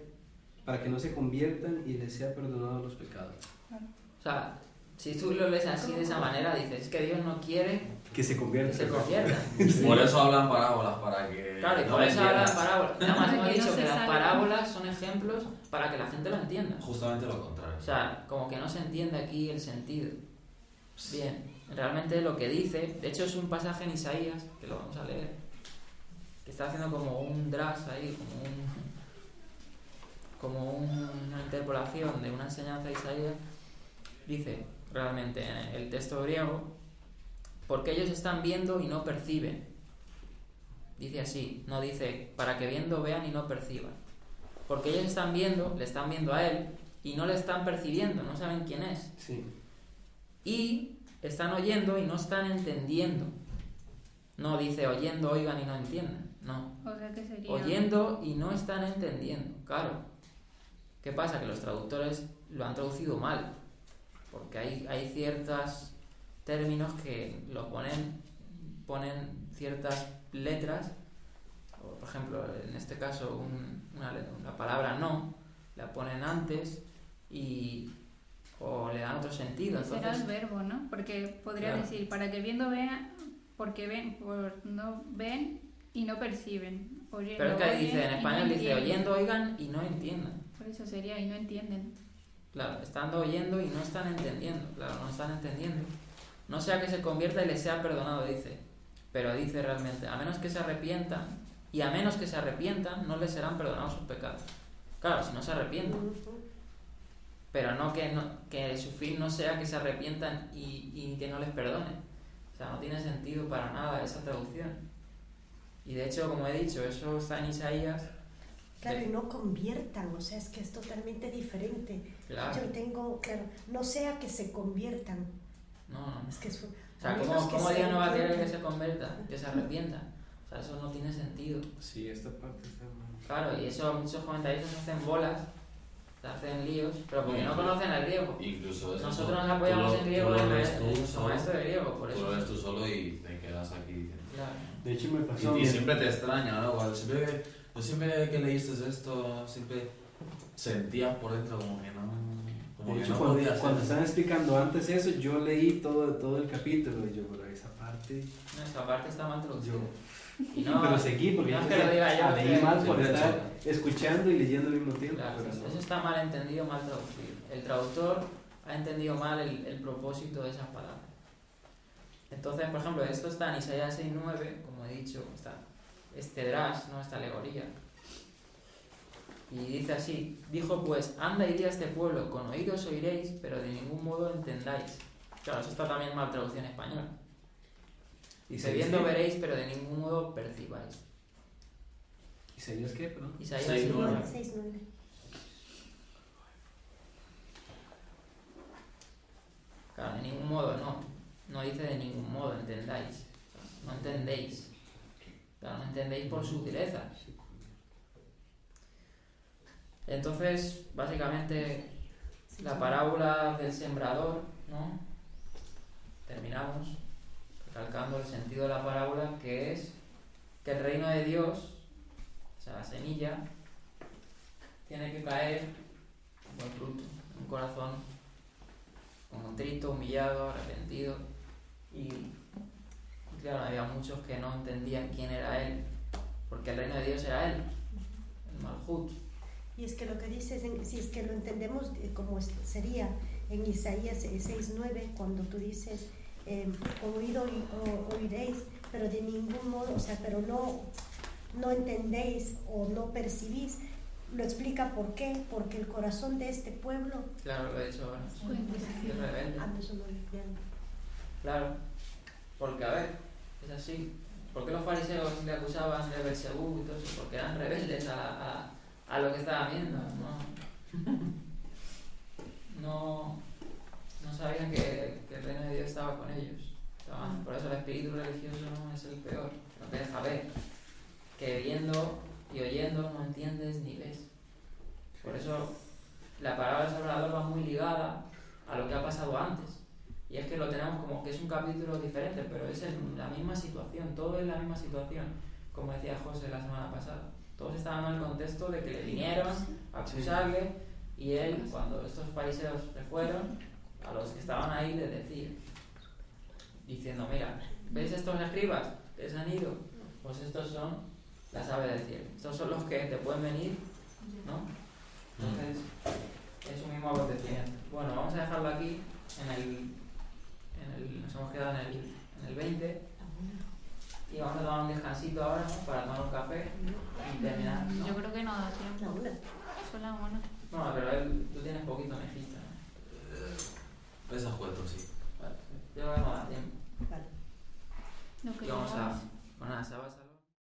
conviertan y les sea perdonados los pecados. O sea, si tú lo lees así de esa manera, dices, es que Dios no quiere Que se que conviertan. se conviertan. Por eso hablan parábolas, para que... Claro, y no por me eso hablan entiendas. parábolas. Nada más hemos Para que no dicho se que las salgan. parábolas son ejemplos para que la gente lo entienda. Justamente lo contrario. O sea, como que no se entiende aquí el sentido. Bien, realmente lo que dice, de hecho es un pasaje en Isaías, que lo vamos a leer, que está haciendo como un drash ahí, como una interpolación de una enseñanza de Isaías. Dice realmente en el texto griego, porque ellos están viendo y no perciben. Dice así, no dice para que viendo vean y no perciban. Porque ellos están viendo, le están viendo a él y no le están percibiendo, no saben quién es. Sí. y están oyendo y no están entendiendo. No dice oyendo, oigan y no entienden. No. O sea que sería... Oyendo y no están entendiendo. Claro. ¿Qué pasa? Que los traductores lo han traducido mal. Porque hay ciertos términos que lo ponen ciertas letras. Por ejemplo, en este caso, la palabra no, la ponen antes o le dan otro sentido. Entonces, será el verbo, ¿no? Porque podría claro, decir, para que viendo vean, porque ven, no ven y no perciben. Oyendo, pero es que ahí dice, en oyen y español no dice entienden. oyendo, oigan y no entiendan. Por eso sería y no entienden. Claro, estando oyendo y no están entendiendo. Claro, no están entendiendo. No sea que se convierta y les sea perdonado, dice. Pero dice realmente, a menos que se arrepientan, y a menos que se arrepientan, no les serán perdonados sus pecados. Claro, si no se arrepientan. Pero no que su fin no sea que se arrepientan y que no les perdone. O sea, no tiene sentido para nada esa traducción. Y de hecho, como he dicho, eso está en Isaías. Claro, y no conviertan, o sea, es que es totalmente diferente. Claro. Yo tengo, claro, no sea que se conviertan. No. Es que O sea, ¿cómo Dios no va a querer que se convierta, que se arrepienta? O sea, eso no tiene sentido. Sí, esta parte está mal. Claro, y eso muchos comentarios se hacen bolas, se hacen líos, pero porque no conocen el griego. Incluso eso, Nosotros nos apoyamos en griego en nuestro nuestro maestro de griego, por eso. Tú lo ves tú solo y te quedas aquí diciendo. Claro. De hecho, me pasó. Y siempre te extraña, ¿no? Yo siempre que leíste esto, siempre sentías por dentro como que no. Como De que hecho, no cuando podía ser. estaban explicando antes eso, yo leí todo el capítulo y yo, pero esa parte. Esa parte está mal traducida. Yo, Y no, pero seguí porque no yo es que lo diga yo, leí mal por siempre estar choca. escuchando y leyendo al mismo tiempo. claro, pero no. eso está mal entendido, mal traducido. El traductor ha entendido mal el propósito de esas palabras. Entonces, por ejemplo, esto está en Isaías 6:9, como he dicho, está este drash, ¿no? Esta alegoría. Y dice así, dijo pues, anda y di a este pueblo, con oídos oiréis, pero de ningún modo entendáis. Claro, eso está también mal traducido en español. Dice, viendo veréis, pero de ningún modo percibáis. ¿Isaías qué, perdón? Isaías 6:9. 6:9. Claro, de ningún modo, no dice de ningún modo, entendáis. No entendéis. Claro, no entendéis por sutileza. Entonces, básicamente, la parábola del sembrador, ¿no? Terminamos recalcando el sentido de la parábola, que es que el reino de Dios, o sea, la semilla, tiene que caer un buen fruto, un corazón contrito, humillado, arrepentido. Y claro, había muchos que no entendían quién era Él, porque el reino de Dios era Él, el Malhut. Y es que lo que dices, si es que lo entendemos como sería en Isaías 6:9, cuando tú dices, con oído oiréis, pero de ningún modo, o sea, pero no entendéis o no percibís, lo explica por qué, porque el corazón de este pueblo, Claro, lo he dicho ahora. Es rebelde. eso no lo entiendo. Claro, porque a ver, es así. ¿Por qué los fariseos le acusaban de Beelzebú y todo eso? Porque eran rebeldes a lo que estaban viendo. No sabían que el reino de Dios estaba con ellos. Por eso el espíritu religioso no es el peor, no te deja ver. Que viendo y oyendo no entiendes ni ves. Por eso la parábola del Salvador va muy ligada a lo que ha pasado antes. Y es que lo tenemos como que es un capítulo diferente, pero es en la misma situación, todo es la misma situación, como decía José la semana pasada. Todos estaban en el contexto de que le vinieron a acusarle y él, cuando estos fariseos se fueron, a los que estaban ahí les decía, diciendo, mira, ¿ves estos escribas que se han ido? Pues estos son las aves del cielo. Estos son los que te pueden venir, ¿no? Entonces, es un mismo acontecimiento. Bueno, vamos a dejarlo aquí, nos hemos quedado en el 20. Y vamos a tomar un descansito ahora, ¿no? Para tomar un café y terminar, ¿no? Yo creo que no da tiempo. La una. Son las 1. No, pero tú tienes poquito mejista, ¿no? Pesas 4, sí. Vale, yo no da tiempo. Vale. Lo que Y vamos a... llevamos. Bueno, nada, se va a